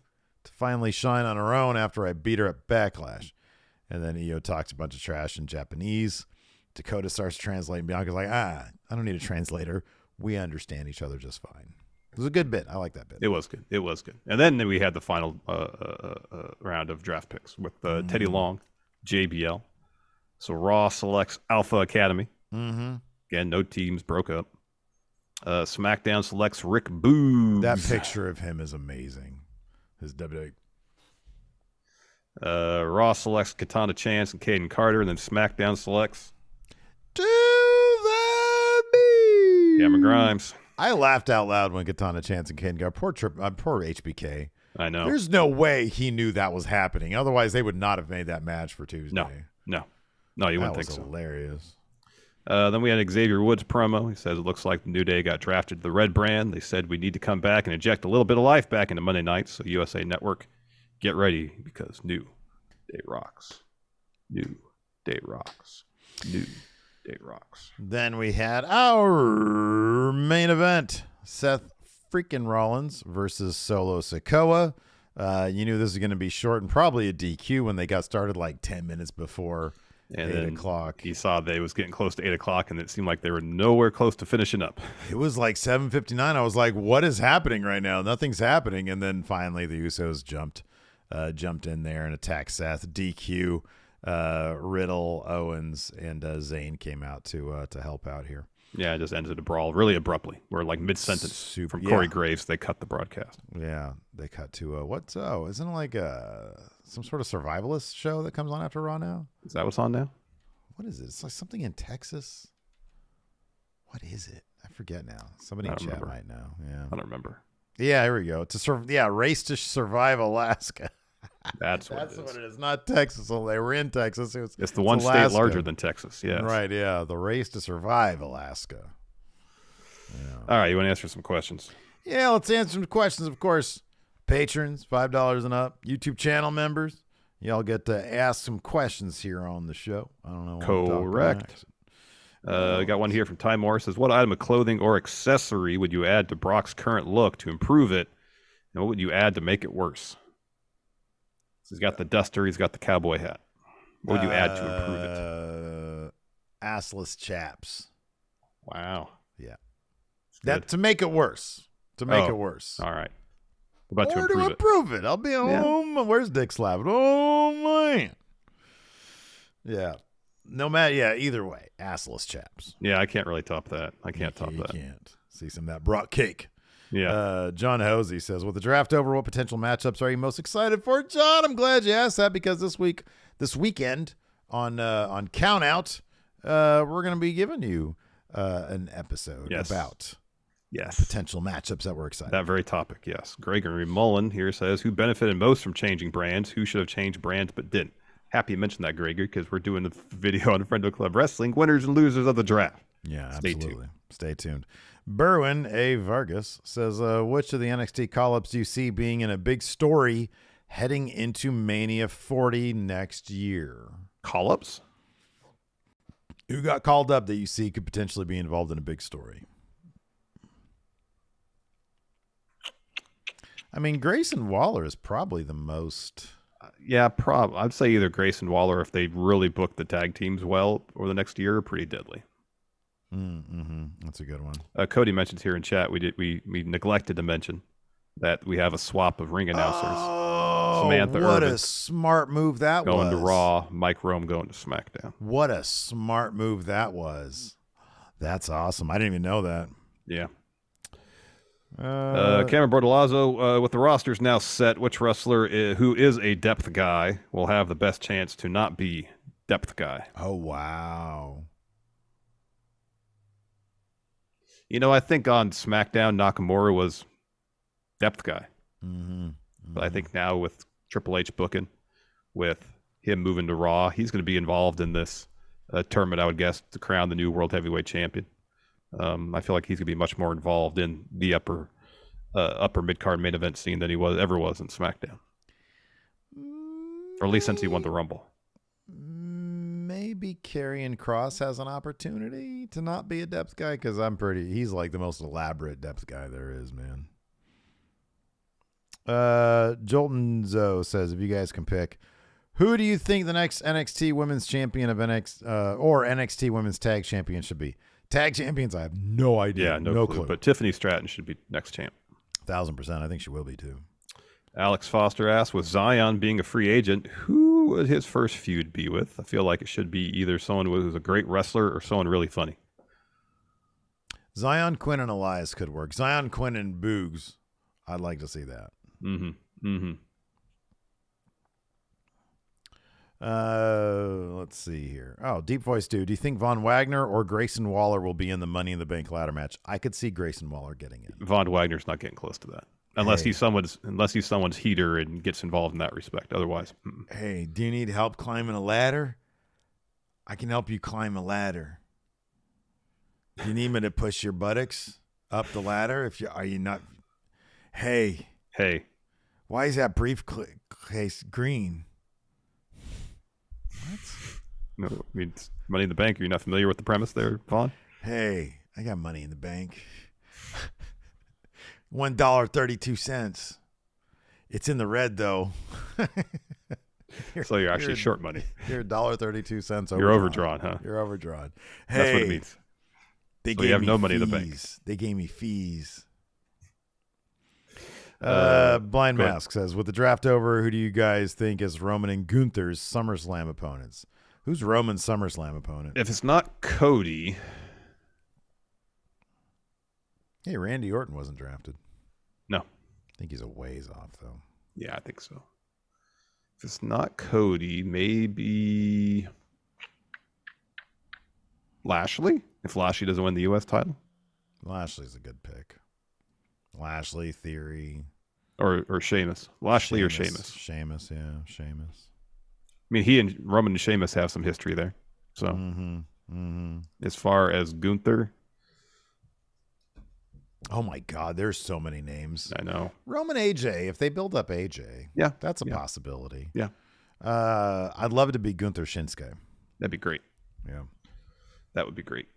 Speaker 1: to finally shine on her own after I beat her at Backlash. And then EO talks a bunch of trash in Japanese. Dakota starts translating. Bianca's like, I don't need a translator. We understand each other just fine. It was a good bit. I like that bit.
Speaker 2: It was good. It was good. And then we had the final round of draft picks with Teddy Long, JBL. So Raw selects Alpha Academy.
Speaker 1: Mm-hmm.
Speaker 2: Again, no teams broke up. SmackDown selects Rick Boogs.
Speaker 1: That picture of him is amazing. His WWE.
Speaker 2: Raw selects Katana Chance and Caden Carter, and then SmackDown selects
Speaker 1: To the beat.
Speaker 2: Cameron Grimes.
Speaker 1: I laughed out loud when Katana Chance and Caden got poor HBK.
Speaker 2: I know.
Speaker 1: There's no way he knew that was happening. Otherwise, they would not have made that match for Tuesday.
Speaker 2: No, you wouldn't think so.
Speaker 1: That was hilarious.
Speaker 2: Then we had Xavier Woods promo. He says it looks like the New Day got drafted to the Red brand. They said we need to come back and inject a little bit of life back into Monday nights. So USA Network, get ready because New Day rocks. New Day rocks. New Day rocks.
Speaker 1: Then we had our main event: Seth freaking Rollins versus Solo Sikoa. You knew this was going to be short and probably a DQ when they got started like 10 minutes before.
Speaker 2: And
Speaker 1: 8
Speaker 2: then
Speaker 1: o'clock.
Speaker 2: He saw they was getting close to 8 o'clock, and it seemed like they were nowhere close to finishing up.
Speaker 1: It was like 7:59. I was like, "What is happening right now? Nothing's happening." And then finally, the Usos jumped in there and attacked Seth. DQ, Riddle, Owens, and Zayn came out to help out here.
Speaker 2: Yeah, it just ended a brawl really abruptly. Where like mid-sentence from Corey Graves, they cut the broadcast.
Speaker 1: Yeah, they cut to isn't it like some sort of survivalist show that comes on after Raw now?
Speaker 2: Is that what's on now?
Speaker 1: What is it? It's like something in Texas. What is it? I forget now. Somebody in chat might know. Yeah,
Speaker 2: I don't remember.
Speaker 1: Yeah, here we go. Race to Survive Alaska.
Speaker 2: That's what
Speaker 1: it is. Not Texas. So they were in Texas.
Speaker 2: It's the one state larger than Texas. Yeah.
Speaker 1: Right. Yeah. The Race to Survive Alaska.
Speaker 2: Yeah. All right. You want to answer some questions?
Speaker 1: Yeah. Let's answer some questions. Of course, patrons, $5 and up. YouTube channel members, y'all get to ask some questions here on the show. I don't know.
Speaker 2: Correct. I got one here from Ty Moore. Says, what item of clothing or accessory would you add to Brock's current look to improve it? And what would you add to make it worse? He's got the duster. He's got the cowboy hat. What would you add to improve it?
Speaker 1: Assless chaps.
Speaker 2: Wow.
Speaker 1: Yeah. That to make it worse. To make it worse.
Speaker 2: All right. What about to
Speaker 1: improve it? I'll be home. Where's Dick Slav? Oh, man. Yeah. No matter. Yeah. Either way. Assless chaps.
Speaker 2: Yeah. I can't really top that. I can't top that.
Speaker 1: You can't. See some of that Brock cake.
Speaker 2: Yeah.
Speaker 1: John Hosey says, with the draft over, what potential matchups are you most excited for? John, I'm glad you asked that because this weekend on Count Out, we're going to be giving you an episode about potential matchups that we're excited.
Speaker 2: That very topic, yes. Gregory Mullen here says, who benefited most from changing brands? Who should have changed brands but didn't? Happy you mentioned that, Gregory, because we're doing the video on Friendo Club Wrestling, winners and losers of the draft.
Speaker 1: Yeah, absolutely. Stay tuned. Berwin A. Vargas says, which of the NXT call-ups do you see being in a big story heading into Mania 40 next year?
Speaker 2: Call-ups?
Speaker 1: Who got called up that you see could potentially be involved in a big story? I mean, Grayson Waller is probably the most...
Speaker 2: I'd say either Grayson Waller, if they really book the tag teams well over the next year, are pretty deadly.
Speaker 1: Mm-hmm. That's a good one.
Speaker 2: Cody mentions here in chat we neglected to mention that we have a swap of ring announcers. Samantha
Speaker 1: what
Speaker 2: Irvin
Speaker 1: a smart move that was.
Speaker 2: Going to Raw, Mike Rome going to SmackDown.
Speaker 1: What a smart move that was. That's awesome. I didn't even know that.
Speaker 2: Yeah. Cameron Bordolazzo, with the rosters now set, which wrestler who is a depth guy will have the best chance to not be depth guy?
Speaker 1: Oh, wow.
Speaker 2: I think on SmackDown, Nakamura was depth guy.
Speaker 1: Mm-hmm.
Speaker 2: But I think now with Triple H booking, with him moving to Raw, he's going to be involved in this tournament, I would guess, to crown the new World Heavyweight Champion. I feel like he's going to be much more involved in the upper mid-card main event scene than he ever was in SmackDown. Or at least since he won the Rumble.
Speaker 1: Maybe Karrion Kross has an opportunity to not be a depth guy, because he's like the most elaborate depth guy there is, man. Jolton Zoe says, if you guys can pick, who do you think the next NXT Women's Champion of or NXT Women's Tag Champion should be? Tag champions, I have no idea.
Speaker 2: Yeah, no clue. But Tiffany Stratton should be next champ.
Speaker 1: 1,000%. I think she will be too.
Speaker 2: Alex Foster asks, with Zion being a free agent, who would his first feud be with? I feel like it should be either someone who's a great wrestler or someone really funny.
Speaker 1: Zion, Quinn, and Elias could work. Zion, Quinn, and Boogs. I'd like to see that. Let's see here. Oh, Deep Voice Dude. Do you think Von Wagner or Grayson Waller will be in the Money in the Bank ladder match? I could see Grayson Waller getting in.
Speaker 2: Von Wagner's not getting close to that. Unless he's someone's heater and gets involved in that respect. Otherwise.
Speaker 1: Hey, do you need help climbing a ladder? I can help you climb a ladder. Do you need me to push your buttocks up the ladder? Are you not? Hey. Why is that briefcase green? What?
Speaker 2: No, I mean, it's Money in the Bank. Are you not familiar with the premise there, Vaughn?
Speaker 1: Hey, I got money in the bank. $1.32. It's in the red though.
Speaker 2: So you're actually short money.
Speaker 1: You're $1.32 overdrawn.
Speaker 2: You're overdrawn, huh?
Speaker 1: You're overdrawn. Hey,
Speaker 2: that's what it means.
Speaker 1: So you have no money in the bank. They gave me fees. Blind Mask says, with the draft over, who do you guys think is Roman and Gunther's SummerSlam opponents? Who's Roman's SummerSlam opponent?
Speaker 2: If it's not Cody.
Speaker 1: Hey, Randy Orton wasn't drafted.
Speaker 2: No.
Speaker 1: I think he's a ways off, though.
Speaker 2: Yeah, I think so. If it's not Cody, maybe Lashley? If Lashley doesn't win the U.S. title?
Speaker 1: Lashley's a good pick. Lashley, Theory.
Speaker 2: Or Sheamus. Lashley or Sheamus.
Speaker 1: Sheamus, yeah. Sheamus.
Speaker 2: I mean, he and Roman and Sheamus have some history there. So, as far as Gunther.
Speaker 1: Oh, my God. There's so many names.
Speaker 2: I know.
Speaker 1: Roman AJ. If they build up AJ, that's a possibility.
Speaker 2: Yeah.
Speaker 1: I'd love it to be Gunther Shinsuke.
Speaker 2: That'd be great.
Speaker 1: Yeah.
Speaker 2: That would be great.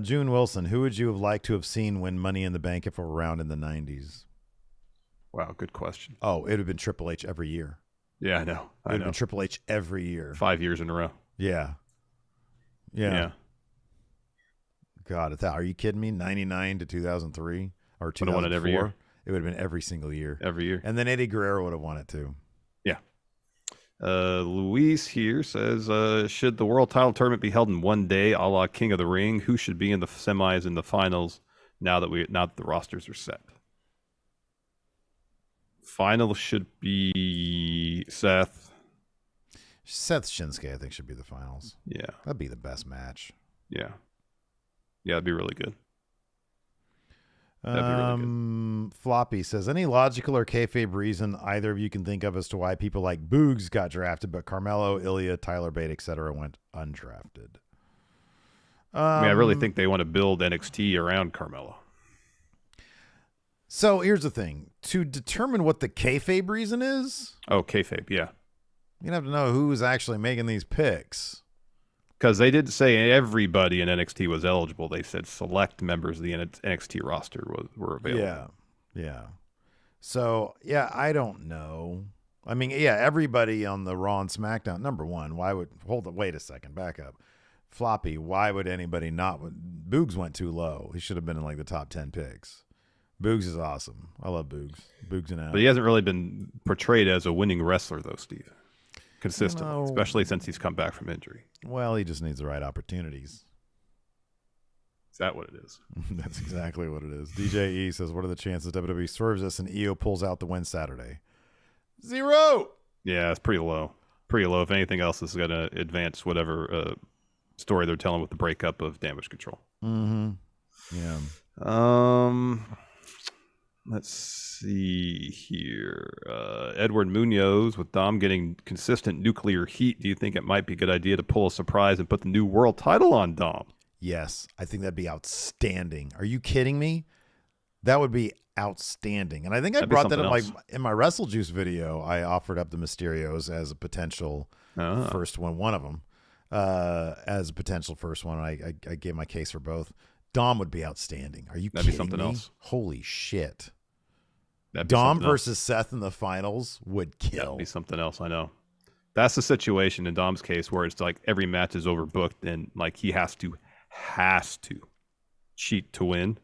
Speaker 1: June Wilson, who would you have liked to have seen win Money in the Bank if it were around in the 90s?
Speaker 2: Wow, good question.
Speaker 1: Oh, it would have been Triple H every year.
Speaker 2: Yeah, I know.
Speaker 1: It would have been Triple H every year.
Speaker 2: 5 years in a row.
Speaker 1: Yeah. God, are you kidding me? 99 to 2003 or 2004? Would have won it every year. It would have been every single year.
Speaker 2: Every year.
Speaker 1: And then Eddie Guerrero would have won it too.
Speaker 2: Yeah. Luis here says, should the world title tournament be held in one day, a la King of the Ring? Who should be in the semis and the finals now that the rosters are set? Final should be Seth.
Speaker 1: Shinsuke, I think, should be the finals.
Speaker 2: Yeah.
Speaker 1: That'd be the best match.
Speaker 2: Yeah. Yeah, it'd be really good. That'd be really good.
Speaker 1: Floppy says, any logical or kayfabe reason either of you can think of as to why people like Boogs got drafted, but Carmelo, Ilya, Tyler Bate, etc. went undrafted?
Speaker 2: I really think they want to build NXT around Carmelo.
Speaker 1: So here's the thing. To determine what the kayfabe reason is...
Speaker 2: Oh, kayfabe, yeah.
Speaker 1: You'd have to know who's actually making these picks.
Speaker 2: Because they didn't say everybody in NXT was eligible. They said select members of the NXT roster were available.
Speaker 1: Yeah. So, I don't know. I mean, everybody on the Raw and SmackDown, number one, wait a second, back up. Floppy, why would anybody not? Boogs went too low. He should have been in like the top 10 picks. Boogs is awesome. I love Boogs. Boogs and out.
Speaker 2: But he hasn't really been portrayed as a winning wrestler, though, Steve. Consistently, especially since he's come back from injury.
Speaker 1: Well, he just needs the right opportunities.
Speaker 2: Is that what it is?
Speaker 1: That's exactly what it is. DJ E says, what are the chances WWE swerves us and EO pulls out the win Saturday? 0.
Speaker 2: Yeah, it's pretty low. Pretty low. If anything else, this is going to advance whatever story they're telling with the breakup of Damage Control.
Speaker 1: Mm-hmm. Yeah.
Speaker 2: Let's see here. Edward Munoz, with Dom getting consistent nuclear heat, do you think it might be a good idea to pull a surprise and put the new world title on Dom?
Speaker 1: Yes, I think that'd be outstanding. Are you kidding me? That would be outstanding. And I think I brought that up in my Wrestle Juice video. I offered up the Mysterios as a potential first one of them, as a potential first one. I gave my case for both. Dom would be outstanding. Are you
Speaker 2: That'd be
Speaker 1: kidding
Speaker 2: something
Speaker 1: me?
Speaker 2: else.
Speaker 1: Holy shit.
Speaker 2: Dom
Speaker 1: versus Seth in the finals would kill.
Speaker 2: That'd be something else, I know. That's the situation in Dom's case where it's like every match is overbooked and like he has to cheat to win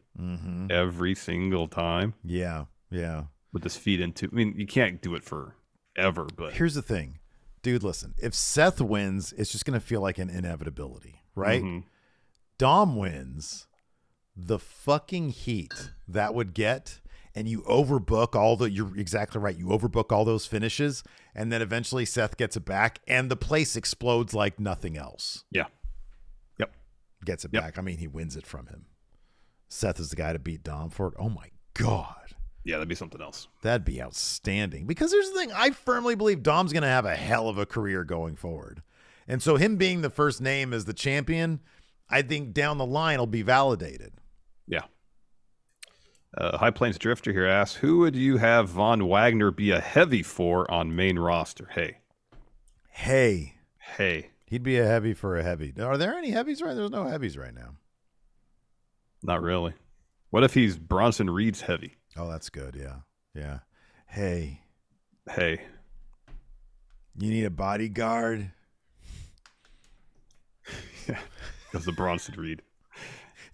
Speaker 2: every single time.
Speaker 1: Yeah.
Speaker 2: With this feed into, I mean, you can't do it forever, but
Speaker 1: here's the thing. Dude, listen, if Seth wins, it's just going to feel like an inevitability, right? Dom wins, the fucking heat that would get, and you overbook you're exactly right. You overbook all those finishes, and then eventually Seth gets it back, and the place explodes like nothing else.
Speaker 2: Yeah. Yep.
Speaker 1: Gets it back. I mean, he wins it from him. Seth is the guy to beat Dom for it. Oh, my God.
Speaker 2: Yeah, that'd be something else.
Speaker 1: That'd be outstanding. Because here's the thing. I firmly believe Dom's going to have a hell of a career going forward. And so him being the first name as the champion, I think down the line will be validated.
Speaker 2: Yeah. High Plains Drifter here asks, who would you have Von Wagner be a heavy for on main roster? Hey.
Speaker 1: He'd be a heavy for a heavy. Are there any heavies right? There's no heavies right now.
Speaker 2: Not really. What if he's Bronson Reed's heavy?
Speaker 1: Oh, that's good. Yeah. Hey. You need a bodyguard?
Speaker 2: Yeah. Because the Bronson Reed.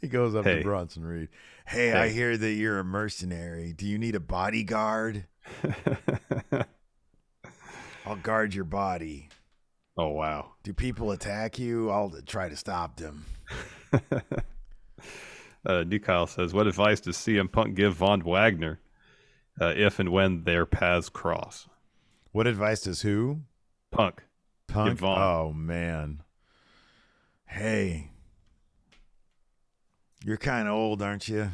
Speaker 1: He goes up to Bronson Reed. Hey, I hear that you're a mercenary. Do you need a bodyguard? I'll guard your body.
Speaker 2: Oh, wow.
Speaker 1: Do people attack you? I'll try to stop them.
Speaker 2: New Kyle says, what advice does CM Punk give Von Wagner if and when their paths cross?
Speaker 1: What advice does who?
Speaker 2: Punk.
Speaker 1: Give Von. Oh, man. Hey. You're kind of old, aren't you?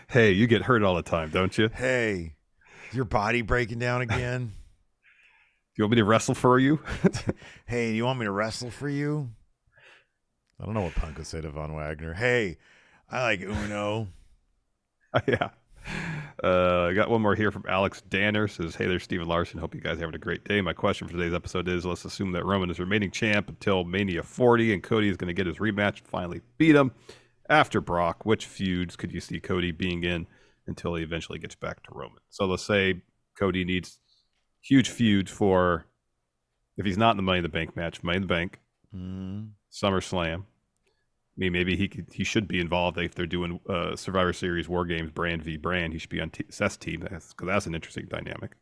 Speaker 2: Hey, you get hurt all the time, don't you?
Speaker 1: Hey, is your body breaking down again?
Speaker 2: You want me to wrestle for you?
Speaker 1: Hey, do you want me to wrestle for you? I don't know what Punk would say to Von Wagner. Hey, I like Uno.
Speaker 2: Yeah. I got one more here from Alex Danner. Says, hey there, Steve and Larson. Hope you guys are having a great day. My question for today's episode is, let's assume that Roman is remaining champ until Mania 40 and Cody is going to get his rematch and finally beat him. After Brock, which feuds could you see Cody being in until he eventually gets back to Roman? So let's say Cody needs huge feud for, if he's not in the Money in the Bank match, Money in the Bank, SummerSlam. I mean, maybe he should be involved if they're doing Survivor Series War Games brand v brand. He should be on Seth's team because that's an interesting dynamic.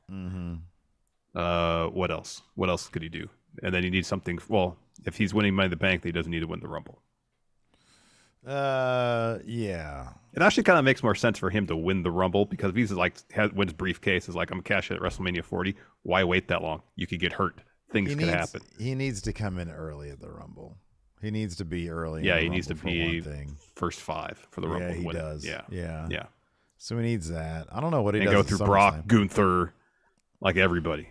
Speaker 2: What else? What else could he do? And then he needs something. Well, if he's winning Money in the Bank, he doesn't need to win the Rumble.
Speaker 1: Yeah.
Speaker 2: It actually kind of makes more sense for him to win the Rumble because if he's like wins briefcase is like I'm gonna cash it at WrestleMania 40. Why wait that long? You could get hurt. Things could happen.
Speaker 1: He needs to come in early at the Rumble. He needs to be early.
Speaker 2: Yeah, he needs to be first 5 for the Rumble.
Speaker 1: Yeah, he does.
Speaker 2: Yeah.
Speaker 1: So he needs that. I don't know what he does.
Speaker 2: And go through Brock, Gunther, like everybody.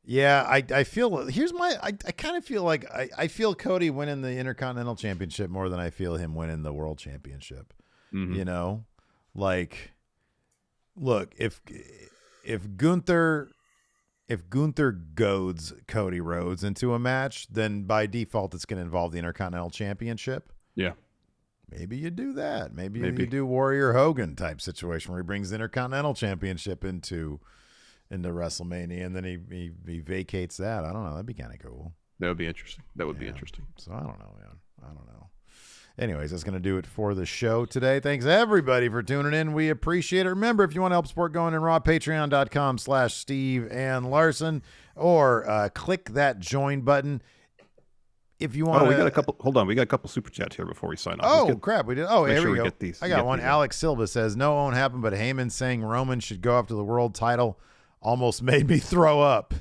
Speaker 1: Yeah, I feel. Here's my. I kind of feel like I feel Cody winning the Intercontinental Championship more than I feel him winning the World Championship. You know, like, look, if Gunther goads Cody Rhodes into a match, then by default it's going to involve the Intercontinental Championship. Yeah. Maybe you do that. Maybe you do Warrior Hogan type situation where he brings the Intercontinental Championship into WrestleMania and then he vacates that. I don't know. That'd be kind of cool.
Speaker 2: That would be interesting. That would be interesting.
Speaker 1: So I don't know, man. I don't know. Anyways, that's going to do it for the show today. Thanks, everybody, for tuning in. We appreciate it. Remember, if you want to help support Going in Raw, patreon.com/Steve and Larson, or click that join button. If you want
Speaker 2: we got a couple. Hold on. We got a couple super chats here before we sign off.
Speaker 1: Crap. We did. Oh, here we go.
Speaker 2: Get these.
Speaker 1: I got one. Alex Silva says, no, won't happen, but Heyman saying Roman should go after the world title almost made me throw up.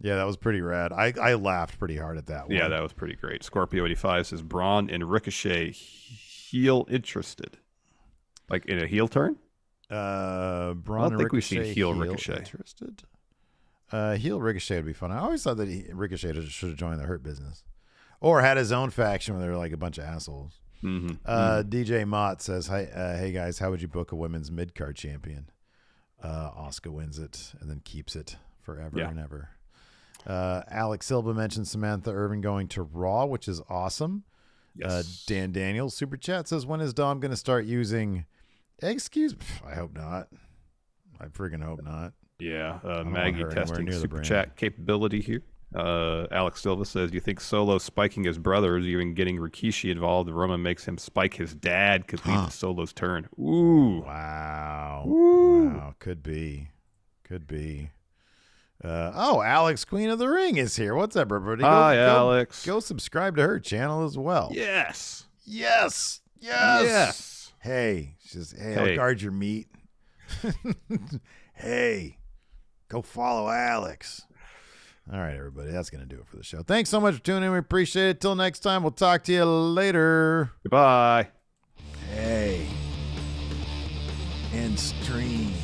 Speaker 1: Yeah, that was pretty rad. I laughed pretty hard at that one.
Speaker 2: Yeah, that was pretty great. Scorpio 85 says Braun and Ricochet heel interested. Like in a heel turn?
Speaker 1: Braun
Speaker 2: I don't think we've seen
Speaker 1: Ricochet
Speaker 2: heel Ricochet.
Speaker 1: Interested? Heel Ricochet would be fun. I always thought that Ricochet should have joined the Hurt Business. Or had his own faction where they were like a bunch of assholes. DJ Mott says, hey guys, how would you book a women's mid-card champion? Asuka wins it and then keeps it forever and ever. Alex Silva mentioned Samantha Irvin going to Raw, which is awesome.
Speaker 2: Yes.
Speaker 1: Dan Daniels super chat says, when is Dom going to start using excuse? I hope not. I friggin' hope not.
Speaker 2: Yeah. Maggie testing super chat capability here. Alex Silva says, do you think Solo spiking his brother is even getting Rikishi involved? Roman makes him spike his dad because we need Solo's turn. Ooh.
Speaker 1: Wow.
Speaker 2: Woo.
Speaker 1: Wow. Could be. Alex, Queen of the Ring is here. What's up, everybody?
Speaker 2: Hi, Alex.
Speaker 1: Go subscribe to her channel as well.
Speaker 2: Yes.
Speaker 1: Hey, she says, I'll guard your meat. Hey, go follow Alex. All right, everybody, that's going to do it for the show. Thanks so much for tuning in. We appreciate it. Till next time, we'll talk to you later.
Speaker 2: Goodbye.
Speaker 1: Hey, end stream.